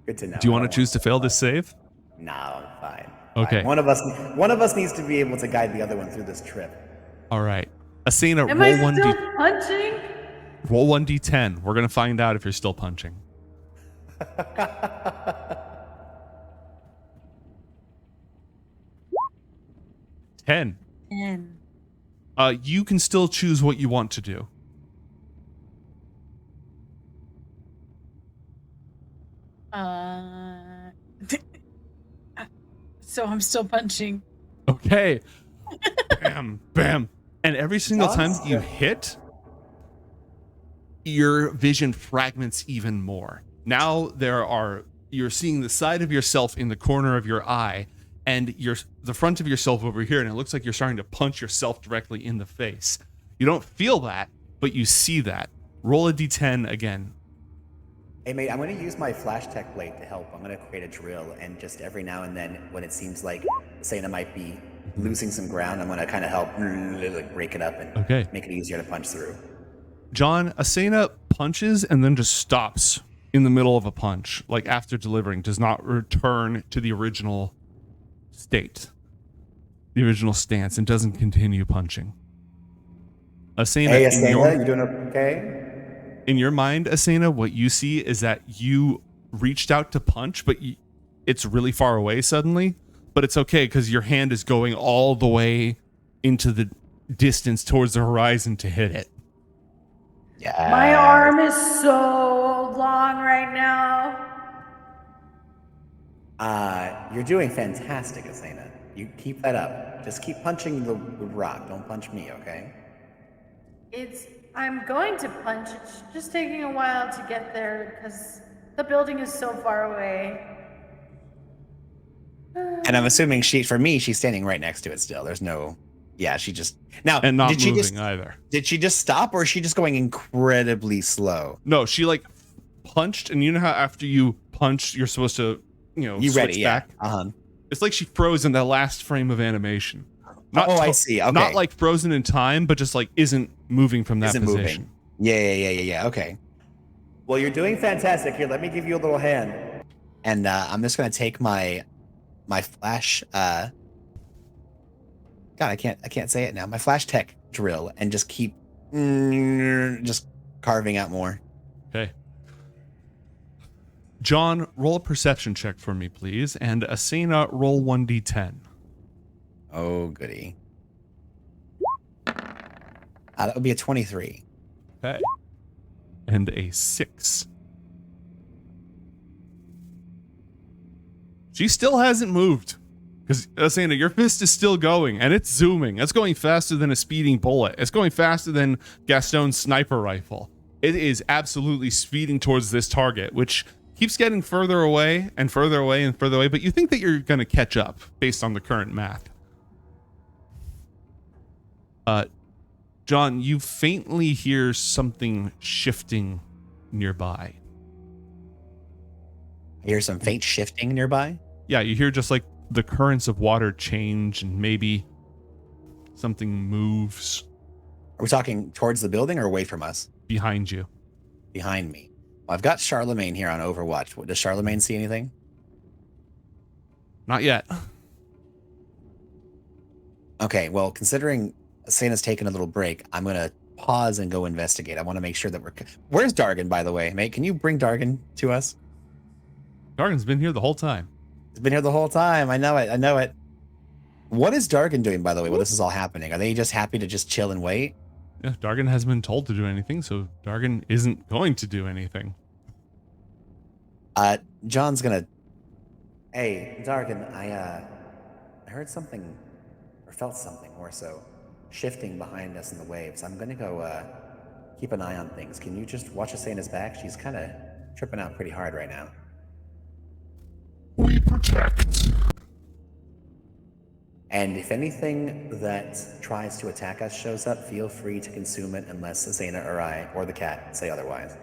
Good to know. Do you want to choose to fail this save? No, I'm fine. Okay. Fine. One of us needs to be able to guide the other one through this trip. All right. Asena, Am I still punching? roll 1d10. We're going to find out if you're still punching. 10. 10. You can still choose what you want to do. So I'm still punching. Okay. Bam, bam. And every single time you hit, your vision fragments even more. Now you're seeing the side of yourself in the corner of your eye, and the front of yourself over here, and it looks like you're starting to punch yourself directly in the face. You don't feel that, but you see that. Roll a d10 again. Hey mate, I'm going to use my flash tech blade to help. I'm going to create a drill, and just every now and then when it seems like Asena might be losing some ground, I'm going to kind of help break it up and make it easier to punch through. John, Asena punches and then just stops in the middle of a punch, like after delivering, does not return to the original state, the original stance, and doesn't continue punching. Asena, hey Asena, you doing okay? In your mind, Asena, what you see is that you reached out to punch, but it's really far away suddenly. But it's okay because your hand is going all the way into the distance towards the horizon to hit it. Yeah. My arm is so long right now. You're doing fantastic, Asena. You keep that up. Just keep punching the rock. Don't punch me, okay? I'm going to punch. It's just taking a while to get there because the building is so far away. And I'm assuming she's standing right next to it still. There's no, she just now. And not did she moving either. Did she just stop, or is she just going incredibly slow? No, she punched, and you know how after you punch, you're supposed to, switch back. It's like she froze in that last frame of animation. I see. Okay. Not like frozen in time, but just isn't moving from that position. Moving. Yeah. Okay. Well, you're doing fantastic. Here, let me give you a little hand. And I'm just gonna take my flash. God, I can't say it now. My flash tech drill, and just keep just carving out more. Okay. John, roll a perception check for me, please, and Asena, roll 1d10. Oh, goody. That would be a 23. Okay. And a 6. She still hasn't moved. Because, Asena, your fist is still going, and it's zooming. It's going faster than a speeding bullet. It's going faster than Gaston's sniper rifle. It is absolutely speeding towards this target, which keeps getting further away and further away and further away, but you think that you're going to catch up based on the current math. John, you faintly hear something shifting nearby. I hear some faint shifting nearby? Yeah, you hear just the currents of water change, and maybe something moves. Are we talking towards the building or away from us? Behind you. Behind me. Well, I've got Charlemagne here on Overwatch. Does Charlemagne see anything? Not yet. Okay, well, considering Asena's taken a little break, I'm going to pause and go investigate. I want to make sure that Where's Dargan, by the way? Mate, can you bring Dargan to us? Dargan's been here the whole time. He's been here the whole time. I know it. What is Dargan doing, by the way, while this is all happening? Are they just happy to just chill and wait? Yeah, Dargan hasn't been told to do anything, so Dargan isn't going to do anything. John's gonna... Hey, Dargan, I heard something, or felt something more so, shifting behind us in the waves. I'm gonna go keep an eye on things. Can you just watch Asena's back? She's kind of tripping out pretty hard right now. We Protect. And if anything that tries to attack us shows up, feel free to consume it unless Asena or I or the cat say otherwise.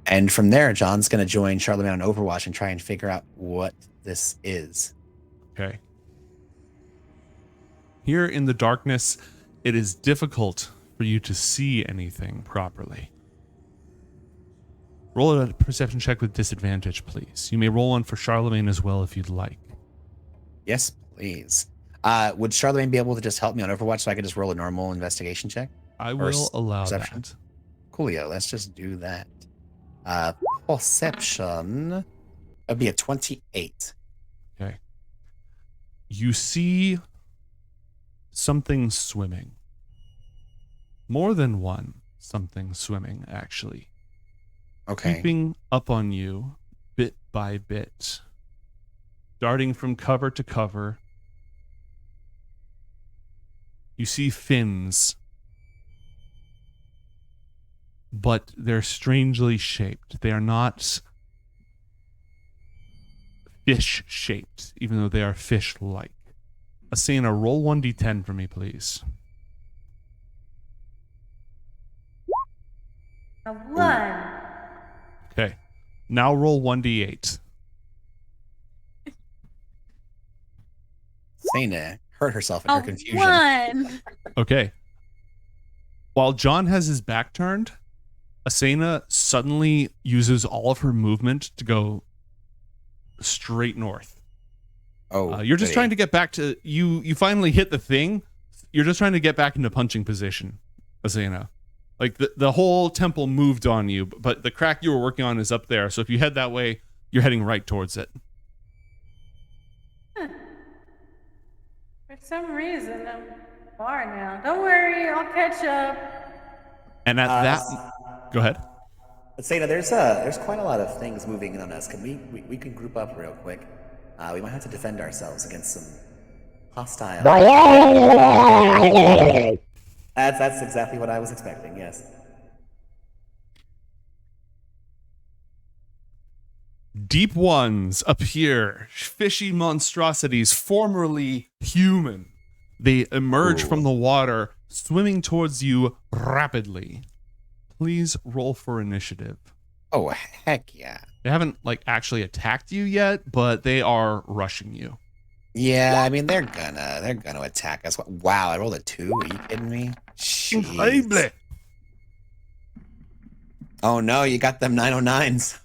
And from there, John's going to join Charlemagne on Overwatch and try and figure out what this is. Okay. Here in the darkness, it is difficult for you to see anything properly. Roll a perception check with disadvantage, please. You may roll one for Charlemagne as well if you'd like. Yes, please. Would Charlemagne be able to just help me on Overwatch so I could just roll a normal investigation check? I will allow perception? that. Coolio, let's just do that. Perception. That'd be a 28. Okay. You see something swimming. More than one something swimming, actually. Okay. Creeping up on you bit by bit. Darting from cover to cover. You see fins. But they're strangely shaped. They are not fish shaped, even though they are fish like. Asena, roll 1d10 for me, please. A 1. Okay. Now roll 1d8. Asena hurt herself in A her confusion. 1. Okay. While John has his back turned, Asena suddenly uses all of her movement to go straight north. Oh, You're just trying to get back to you finally hit the thing. You're just trying to get back into punching position, Asena. Like the whole temple moved on you, but the crack you were working on is up there. So if you head that way, you're heading right towards it. For some reason, I'm far now. Don't worry, I'll catch up. And at that, go ahead. Asena, there's quite a lot of things moving in on us. Can we can group up real quick? We might have to defend ourselves against some hostile. That's exactly what I was expecting. Yes. Deep ones appear, fishy monstrosities, formerly human. They emerge from the water, swimming towards you rapidly. Please roll for initiative. Oh, heck yeah. They haven't actually attacked you yet, but they are rushing you. Yeah, I mean they're gonna attack us. Wow, I rolled a 2. Are you kidding me? Jeez. Oh no, you got them 909s.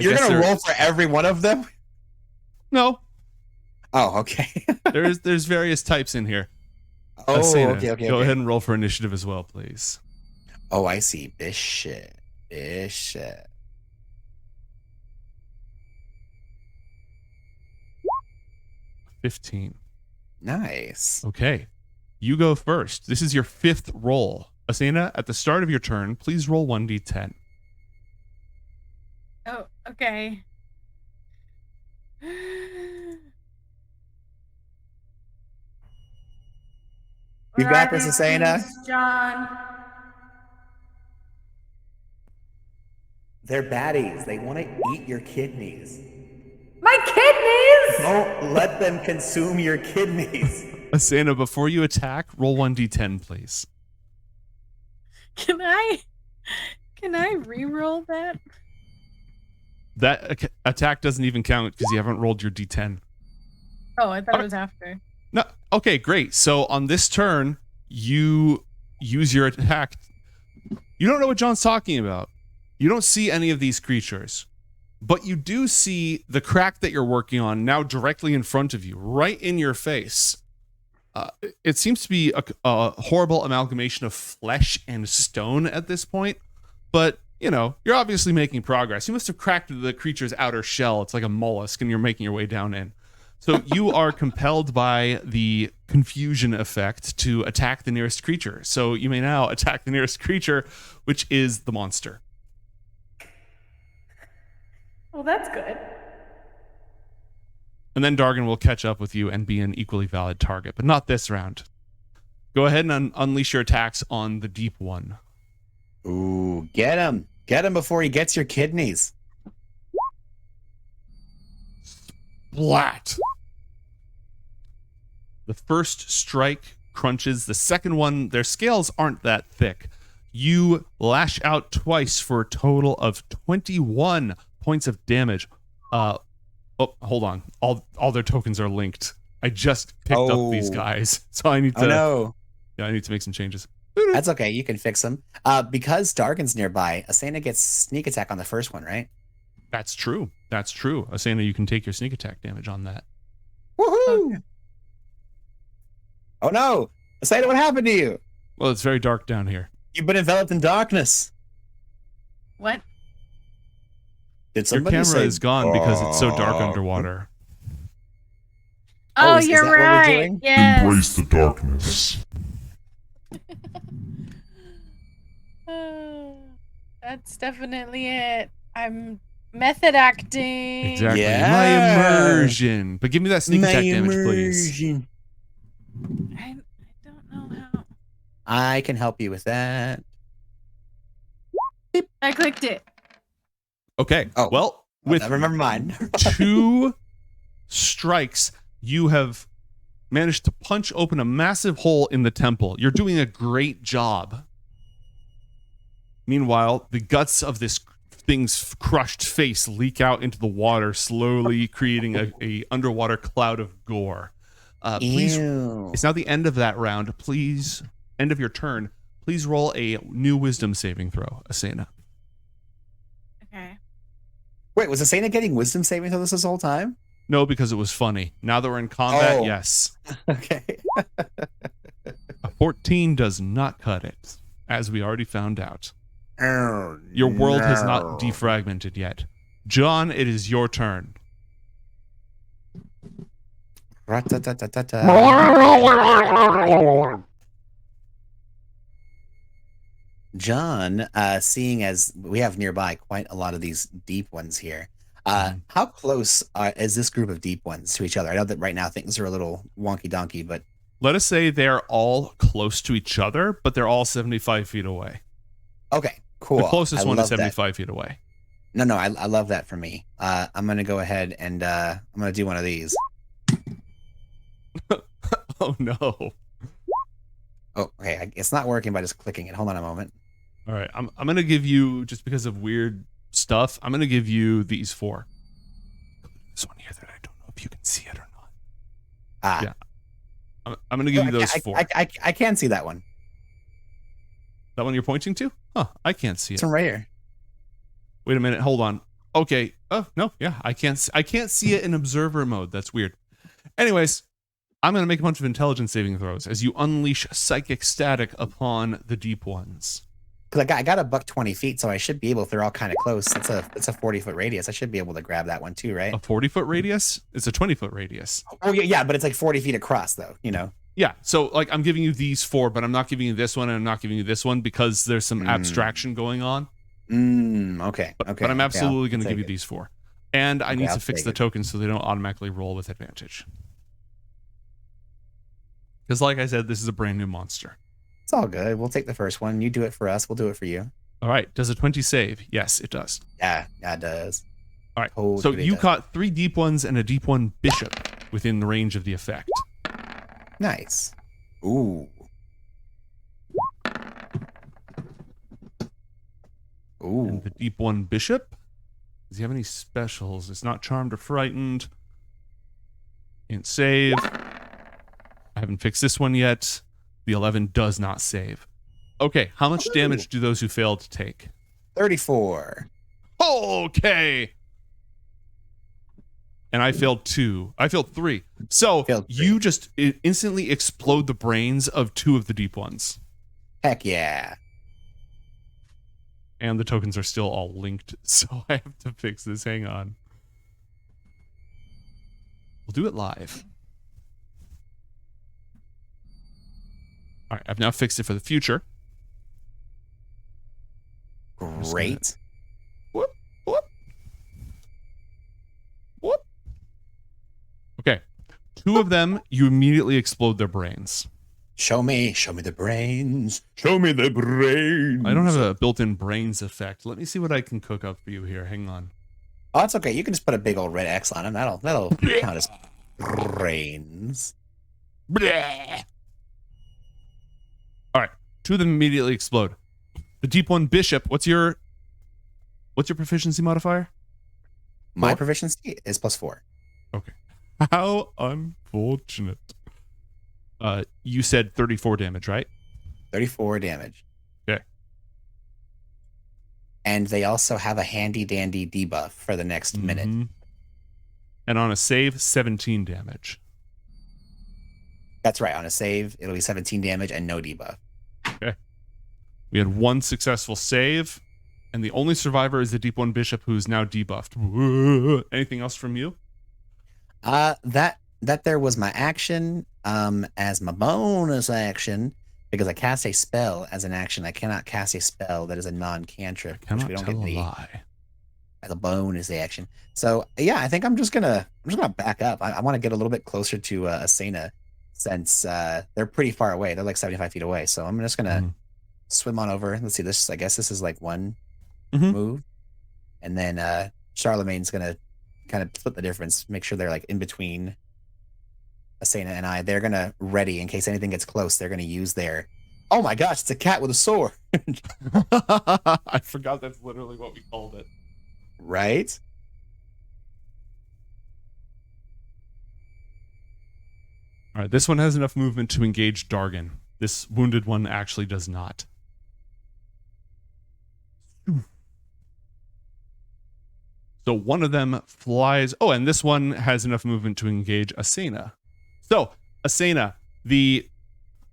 You're gonna roll for every one of them? No. Oh, okay. there's various types in here. Oh, Asena, okay. Go ahead and roll for initiative as well, please. Oh, I see. Bishop. 15. Nice. Okay. You go first. This is your 5th roll. Asena, at the start of your turn, please roll 1d10. Oh, okay. You What got are this, these Asena? things, John. They're baddies. They want to eat your kidneys. My kidneys! Don't let them consume your kidneys. Asena, before you attack, roll 1d10, please. Can I re-roll that? That attack doesn't even count because you haven't rolled your d10. Oh, I thought it was after. No. Okay, great. So on this turn, you use your attack. You don't know what John's talking about. You don't see any of these creatures, but you do see the crack that you're working on now directly in front of you, right in your face. It seems to be a horrible amalgamation of flesh and stone at this point, but you're obviously making progress. You must have cracked the creature's outer shell. It's like a mollusk, and you're making your way down in. So you are compelled by the confusion effect to attack the nearest creature. So you may now attack the nearest creature, which is the monster. Well, that's good. And then Dargan will catch up with you and be an equally valid target, but not this round. Go ahead and unleash your attacks on the deep one. Ooh, get him. Get him before he gets your kidneys. Splat. The first strike crunches. The second one, their scales aren't that thick. You lash out twice for a total of 21 points of damage. Oh, hold on. All their tokens are linked. I just picked up these guys, so I need to. Oh no. Yeah, I need to make some changes. That's okay. You can fix them. Because Dargan's nearby, Asena gets sneak attack on the first one, right? That's true. That's true. Asena, you can take your sneak attack damage on that. Woohoo! Okay. Oh no! Asena, what happened to you? Well, it's very dark down here. You've been enveloped in darkness. What? Did Your somebody camera say, is gone because it's so dark underwater. Oh, is you're that what we're right. doing? Yes. Embrace the darkness. That's definitely it. I'm method acting. Exactly. Yeah. My immersion. But give me that sneak attack damage, please. I don't know how. I can help you with that. I clicked it. Okay. Oh. Well, with Remember mine. 2 strikes, you have managed to punch open a massive hole in the temple. You're doing a great job. Meanwhile, the guts of this thing's crushed face leak out into the water, slowly creating a underwater cloud of gore. Please, Ew. it's now the end of that round. Please, end of your turn. Please roll a new wisdom saving throw, Asena. Okay. Wait, was Asena getting wisdom saving throw this whole time? No, because it was funny. Now that we're in combat, Oh. yes. Okay. A 14 does not cut it, as we already found out. Oh, Your world has no. not defragmented yet. John, it is your turn. Ra-ta-ta-ta-ta-ta. John, seeing as we have nearby quite a lot of these deep ones here, how close is this group of deep ones to each other? I know that right now things are a little wonky donkey, but Let us say they're all close to each other, but they're all 75 feet away. okay, cool. The closest I one is love that. 75 feet away. No, I love that for me. I'm gonna go ahead and I'm gonna do one of these. Oh, no. Oh, okay, it's not working by just clicking it. Hold on a moment. All right, I'm going to give you, just because of weird stuff, I'm going to give you these 4. This one here that I don't know if you can see it or not. Yeah. I'm going to give you those 4. I can see that one. That one you're pointing to? Huh, I can't see it. It's from right here. Wait a minute, hold on. Okay. Oh, no, yeah, I can't see it in observer mode. That's weird. Anyways, I'm going to make a bunch of intelligence saving throws as you unleash psychic static upon the deep ones. Because I got a buck 20 feet, so I should be able, if they're all kind of close, it's a 40-foot radius. I should be able to grab that one too, right? A 40-foot radius? It's a 20-foot radius. Oh, yeah, but it's like 40 feet across, though, you know? Yeah, so like I'm giving you these 4, but I'm not giving you this one, and I'm not giving you this one because there's some abstraction going on. Okay. But I'm absolutely going to give you these 4. And I need I'll to fix take the it. tokens so they don't automatically roll with advantage. Because like I said, this is a brand new monster. It's all good. We'll take the first one. You do it for us. We'll do it for you. All right, does a 20 save? Yes, it does. Yeah, it does. All right, Totally so you does. caught 3 deep ones and a deep one bishop within the range of the effect. Nice. Ooh. Ooh. And the deep one bishop, does he have any specials? It's not charmed or frightened. Can't save. I haven't fixed this one yet. The 11 does not save. Okay, how much damage do those who failed take? 34. Okay. And I failed 2. I failed 3. So Failed 3. you just instantly explode the brains of 2 of the deep ones. Heck yeah. And the tokens are still all linked, so I have to fix this. Hang on. We'll do it live. All right, I've now fixed it for the future. Great. Whoop, whoop. Whoop. Okay. 2 of them, you immediately explode their brains. Show me the brains. Show me the brains. I don't have a built-in brains effect. Let me see what I can cook up for you here. Hang on. Oh, that's okay. You can just put a big old red X on him. That'll count as brains. Bleh. All right. Two of them immediately explode. The deep one bishop. What's your proficiency modifier? My 4? proficiency is +4. Okay. How unfortunate. You said 34 damage, right? 34 damage. Okay. And they also have a handy dandy debuff for the next minute. Mhm. And on a save, 17 damage. That's right. On a save, it'll be 17 damage and no debuff. We had one successful save, and the only survivor is the deep one bishop, who's now debuffed. Anything else from you? That there was my action. As my bonus action, because I cast a spell as an action, I cannot cast a spell that is a non-cantrip, which Cannot we don't tell get a the lie. as a bonus action. So yeah, I think I'm just gonna back up. I want to get a little bit closer to Asena, since they're pretty far away. They're like 75 feet away. So I'm just gonna swim on over. Let's see this. I guess this is like one move, and then Charlemagne's gonna kind of split the difference, make sure they're like in between Asena and I. They're gonna ready in case anything gets close. They're gonna use their. Oh my gosh! It's a cat with a sword. I forgot that's literally what we called it. Right? All right, this one has enough movement to engage Dargan. This wounded one actually does not. So one of them flies. Oh, and this one has enough movement to engage Asena. So, Asena, the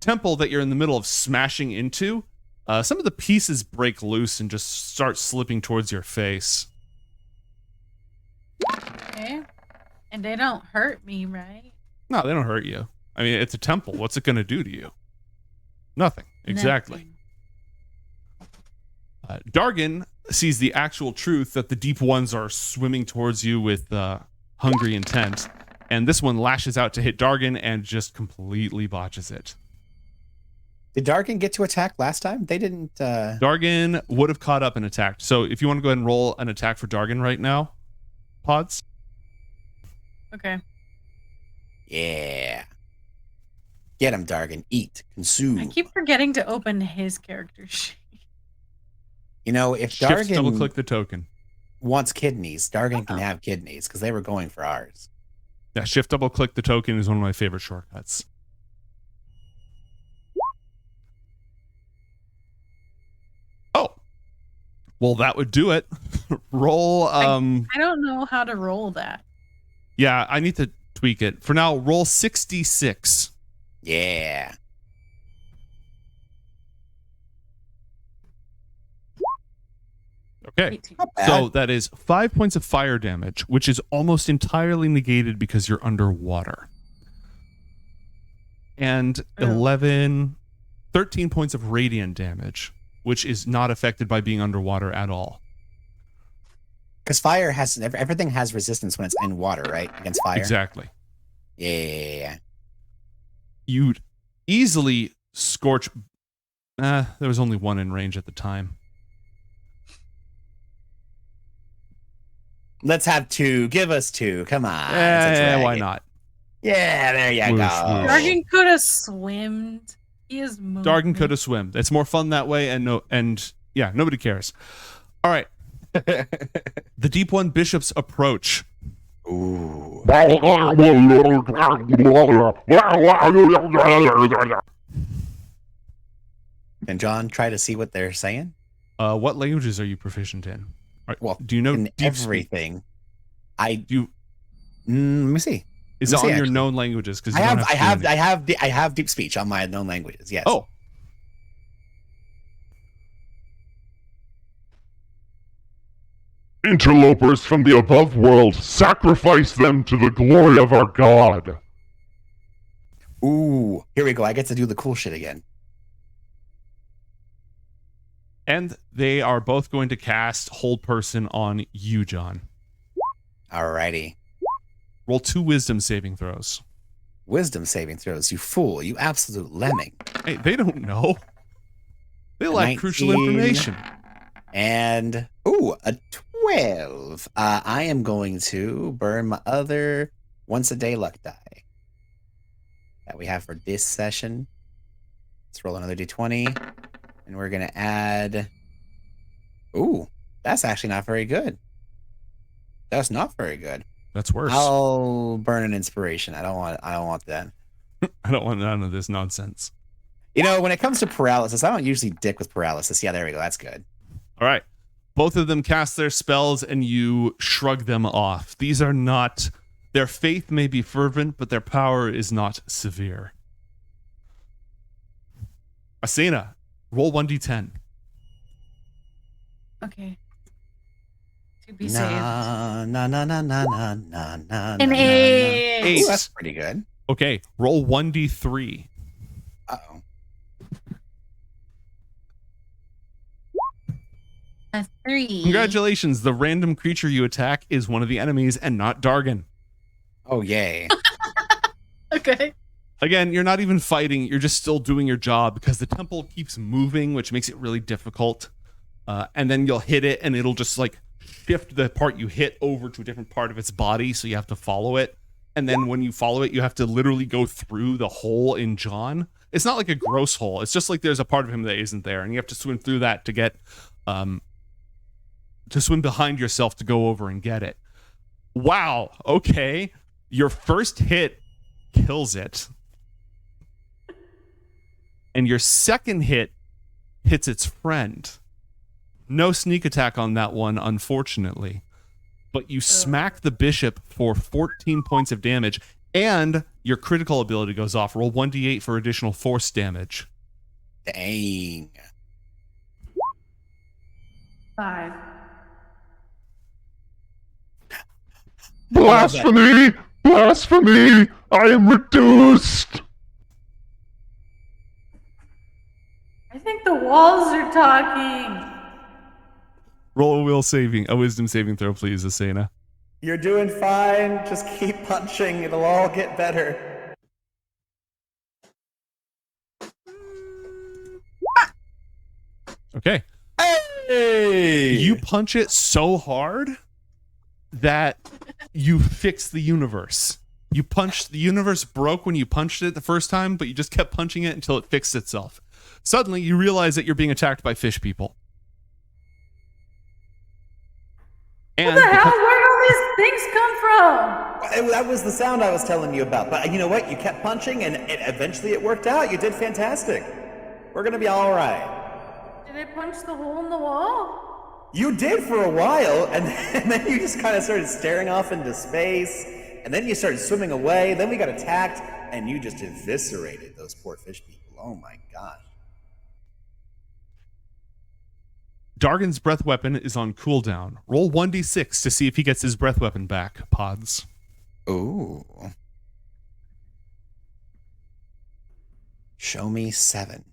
temple that you're in the middle of smashing into, some of the pieces break loose and just start slipping towards your face. Okay. And they don't hurt me, right? No, they don't hurt you. I mean, it's a temple. What's it going to do to you? Nothing. Exactly. Nothing. Dargan sees the actual truth that the deep ones are swimming towards you with hungry intent, and this one lashes out to hit Dargan and just completely botches it. Did Dargan get to attack last time? They didn't. Dargan would have caught up and attacked. So if you want to go ahead and roll an attack for Dargan right now, Pods. Okay. Yeah. Get him, Dargan. Eat. Consume. I keep forgetting to open his character sheet. You know, if Shift double Dargan click the token. wants kidneys, Dargan can have kidneys because they were going for ours. Yeah, shift double click the token is one of my favorite shortcuts. Oh. Well, that would do it. Roll I don't know how to roll that. yeah, I need to tweak it. For now, roll 66. Yeah. Okay. 18. Not bad. So that is 5 points of fire damage, which is almost entirely negated because you're underwater. And Oh. 13 points of radiant damage, which is not affected by being underwater at all. Because fire has everything has resistance when it's in water, right? Against fire. Exactly. Yeah. You'd easily scorch. There was only one in range at the time. Let's have two. Give us two. Come on. It's a Yeah, why dragon. not? Yeah, there you Whoosh, go. whoosh. Dargan could have swimmed. He is moving. Dargan could have swim. It's more fun that way, and yeah, nobody cares. All right. The deep one bishops approach. Ooh. Can John try to see what they're saying? What languages are you proficient in? Well, Do you know in deep speak? everything. I Do you, let me see. is Let it me on see, your actually. known languages? Because I have deep speech on my known languages. Yes. Oh, Interlopers from the above world, sacrifice them to the glory of our god. Ooh. Here we go. I get to do the cool shit again. and they are both going to cast Hold Person on you, John. Alrighty. Roll 2 wisdom saving throws. Wisdom saving throws, you fool. You absolute lemming. Hey, they don't know. They lack crucial 19. information. And, ooh, a 12. I am going to burn my other once a day luck die that we have for this session. Let's roll another d20. And we're going to add... Ooh, that's actually not very good. That's not very good. That's worse. I'll burn an inspiration. I don't want that. I don't want none of this nonsense. You know, when it comes to paralysis, I don't usually dick with paralysis. Yeah, there we go. That's good. All right. Both of them cast their spells and you shrug them off. These are not... Their faith may be fervent, but their power is not severe. Asena, roll 1d10. Okay. To be saved. Na na na na na na na na. An 8. Ooh, that's pretty good. Okay, roll 1d3. Uh-oh. A 3. Congratulations, the random creature you attack is one of the enemies and not Dargan. Oh, yay. Okay. Again, you're not even fighting, you're just still doing your job because the temple keeps moving, which makes it really difficult. And then you'll hit it and it'll just like shift the part you hit over to a different part of its body, so you have to follow it. And then when you follow it, you have to literally go through the hole in John. It's not like a gross hole. It's just like there's a part of him that isn't there, and you have to swim through that to get, to swim behind yourself to go over and get it. Wow. Okay. Your first hit kills it. And your second hit hits its friend. No sneak attack on that one, unfortunately. But you smack the bishop for 14 points of damage, and your critical ability goes off. Roll 1d8 for additional force damage. Dang. 5. Blasphemy! Blasphemy! I am reduced! I think the walls are talking. Roll a wisdom saving throw, please, Asena. You're doing fine. Just keep punching. It'll all get better. Okay. Hey! You punch it so hard that you fix the universe. The universe broke when you punched it the first time, but you just kept punching it until it fixed itself. Suddenly, you realize that you're being attacked by fish people. And What the hell? Where did all these things come from? That was the sound I was telling you about. But you know what? You kept punching, and eventually it worked out. You did fantastic. We're going to be all right. Did I punch the hole in the wall? You did for a while, and then you just kind of started staring off into space, and then you started swimming away, then we got attacked, and you just eviscerated those poor fish people. Oh my gosh. Dargan's breath weapon is on cooldown. Roll 1d6 to see if he gets his breath weapon back, Pods. Ooh. Show me 7.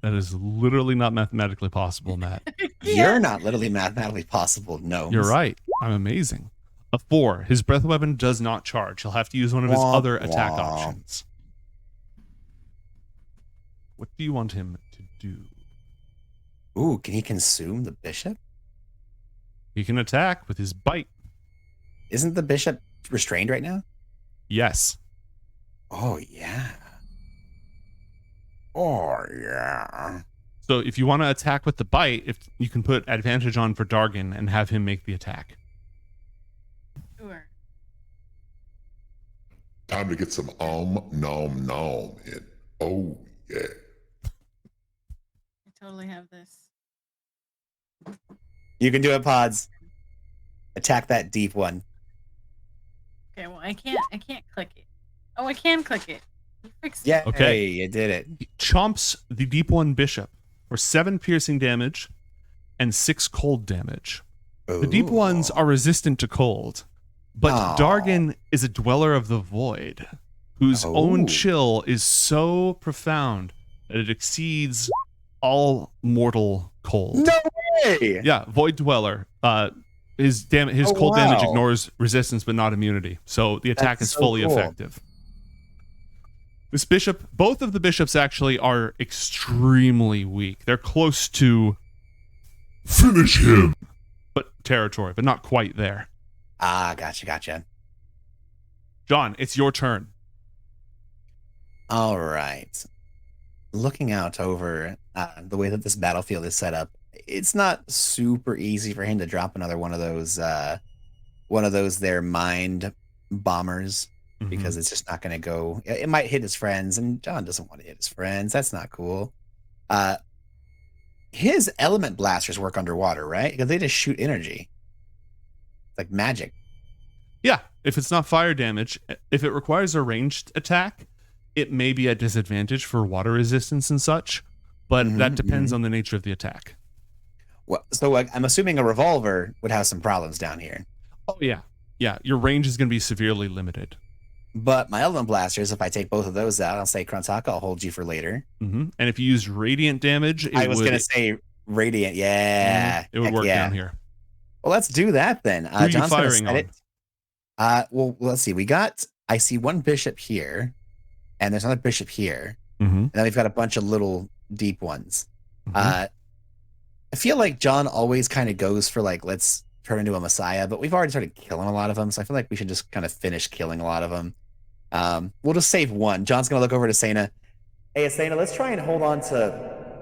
That is literally not mathematically possible, Matt. You're not literally mathematically possible, no. You're right. I'm amazing. A 4. His breath weapon does not charge. He'll have to use one of his other attack options. What do you want him to do? Ooh, can he consume the bishop? He can attack with his bite. Isn't the bishop restrained right now? Yes. Oh, yeah. Oh, yeah. So if you want to attack with the bite, if you can put advantage on for Dargan and have him make the attack. Sure. Time to get some nom nom in. Oh, yeah. I totally have this. You can do it, Pods. Attack that deep one. Okay, well I can't click it. Oh, I can click it. You fixed Yeah, it. Okay. hey, you did it. He chomps the deep one bishop for 7 piercing damage and 6 cold damage. The deep ones are resistant to cold, but Aw. Dargan is a dweller of the void, whose own Oh. chill is so profound that it exceeds all mortal cold. No way! Yeah, void dweller. His Oh, cold damage wow. ignores resistance but not immunity, so the attack That's is so fully cool. effective. This bishop, both of the bishops actually are extremely weak. They're close to Finish him! territory, but not quite there. Ah, gotcha. John, it's your turn. All right. Looking out over the way that this battlefield is set up, it's not super easy for him to drop another one of those their mind bombers, Mhm. because it's just not going to go. It might hit his friends, and John doesn't want to hit his friends. That's not cool. His element blasters work underwater, right? Because they just shoot energy. It's like magic. Yeah, if it's not fire damage, if it requires a ranged attack, it may be at disadvantage for water resistance and such, but that depends on the nature of the attack. Well, so I'm assuming a revolver would have some problems down here. Oh, yeah. Yeah, your range is going to be severely limited. But my element blasters, if I take both of those out, I'll say, Krontaka, I'll hold you for later. And if you use radiant damage, I was going to say radiant. Yeah. It would work down here. Well, let's do that then. Who are you John's gonna firing set on? Well, let's see. I see one bishop here, and there's another bishop here. And then we've got a bunch of little deep ones. I feel like John always kind of goes for like, let's turn into a messiah, but we've already started killing a lot of them, so I feel like we should just kind of finish killing a lot of them. We'll just save one. John's gonna look over to Asena. Hey, Asena, let's try and hold on to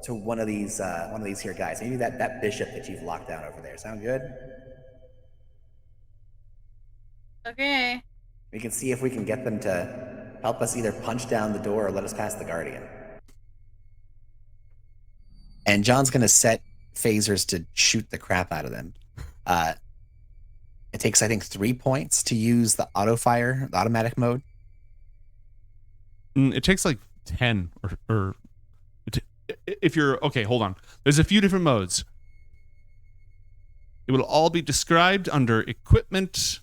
one of these here guys. Maybe that bishop that you've locked down over there. Sound good? Okay. We can see if we can get them to help us either punch down the door or let us pass the guardian. And John's going to set phasers to shoot the crap out of them. It takes, I think, 3 points to use the auto fire, the automatic mode. It takes like 10 or if you're okay, hold on. There's a few different modes. It will all be described under equipment,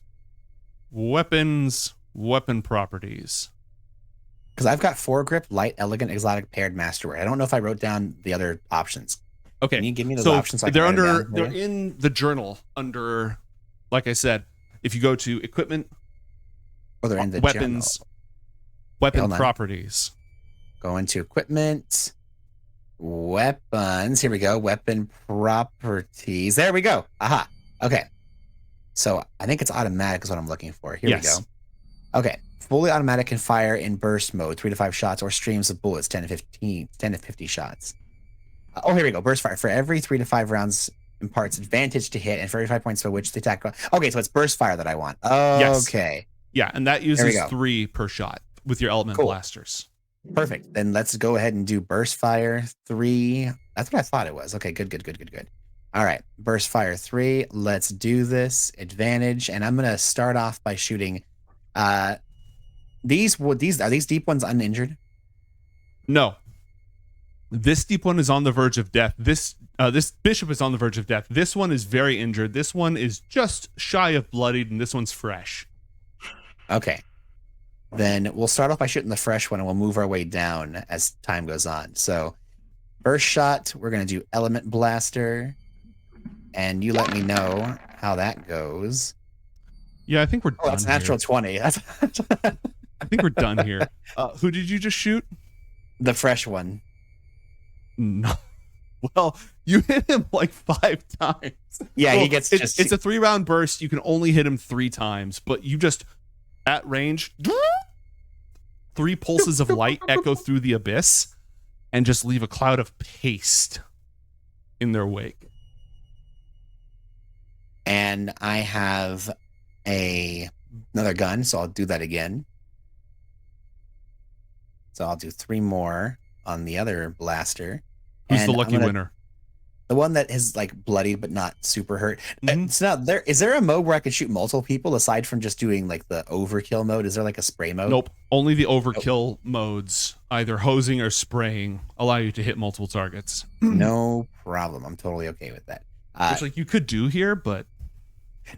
weapons, weapon properties. Because I've got foregrip, light, elegant, exotic, paired, masterwork. I don't know if I wrote down the other options. Okay. Can you give me those options? So I can they're write them under down? they're in the journal under, like I said, if you go to equipment, Oh, they're in the weapons, journal. weapon Hold on. properties. Go into equipment, weapons. Here we go. Weapon properties. There we go. Aha. Okay. So I think it's automatic is what I'm looking for. Here we go. Okay. Fully automatic can fire in burst mode, 3 to 5 shots, or streams of bullets, 10 to 50 shots. Oh, here we go. Burst fire. For every 3 to 5 rounds imparts advantage to hit, and for every 5 points for which the attack. Okay, so it's burst fire that I want. Okay. Yeah, and that uses 3 per shot with your element blasters. Perfect. Then let's go ahead and do burst fire 3. That's what I thought it was. Okay, good. All right, burst fire 3. Let's do this. Advantage, and I'm gonna start off by shooting. These are these deep ones uninjured? No. This deep one is on the verge of death. This bishop is on the verge of death. This one is very injured. This one is just shy of bloodied, and this one's fresh. Okay. Then we'll start off by shooting the fresh one, and we'll move our way down as time goes on. So, first shot, we're going to do Element Blaster, and you let me know how that goes. Yeah, I think we're done. Oh, that's natural 20. I think we're done here. Who did you just shoot? The fresh one. No. Well, you hit him like 5 times. Yeah, well, he gets it's a 3-round burst. You can only hit him 3 times, but you just, at range, 3 pulses of light echo through the abyss and just leave a cloud of paste in their wake. And I have another gun, so I'll do that again. So I'll do 3 more on the other blaster. Who's the lucky winner? The one that is like bloody but not super hurt. It's not there. Is there a mode where I could shoot multiple people aside from just doing like the overkill mode? Is there like a spray mode? Nope. Only the overkill modes, either hosing or spraying, allow you to hit multiple targets. No problem. I'm totally okay with that. Which like you could do here, but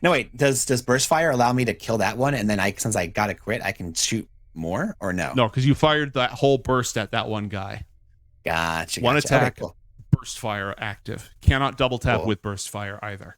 no, wait. Does burst fire allow me to kill that one, and then since I got a crit, I can shoot more, or no? No, because you fired that whole burst at that one guy. Gotcha. One attack, okay, cool. burst fire active. Cannot double tap with burst fire either.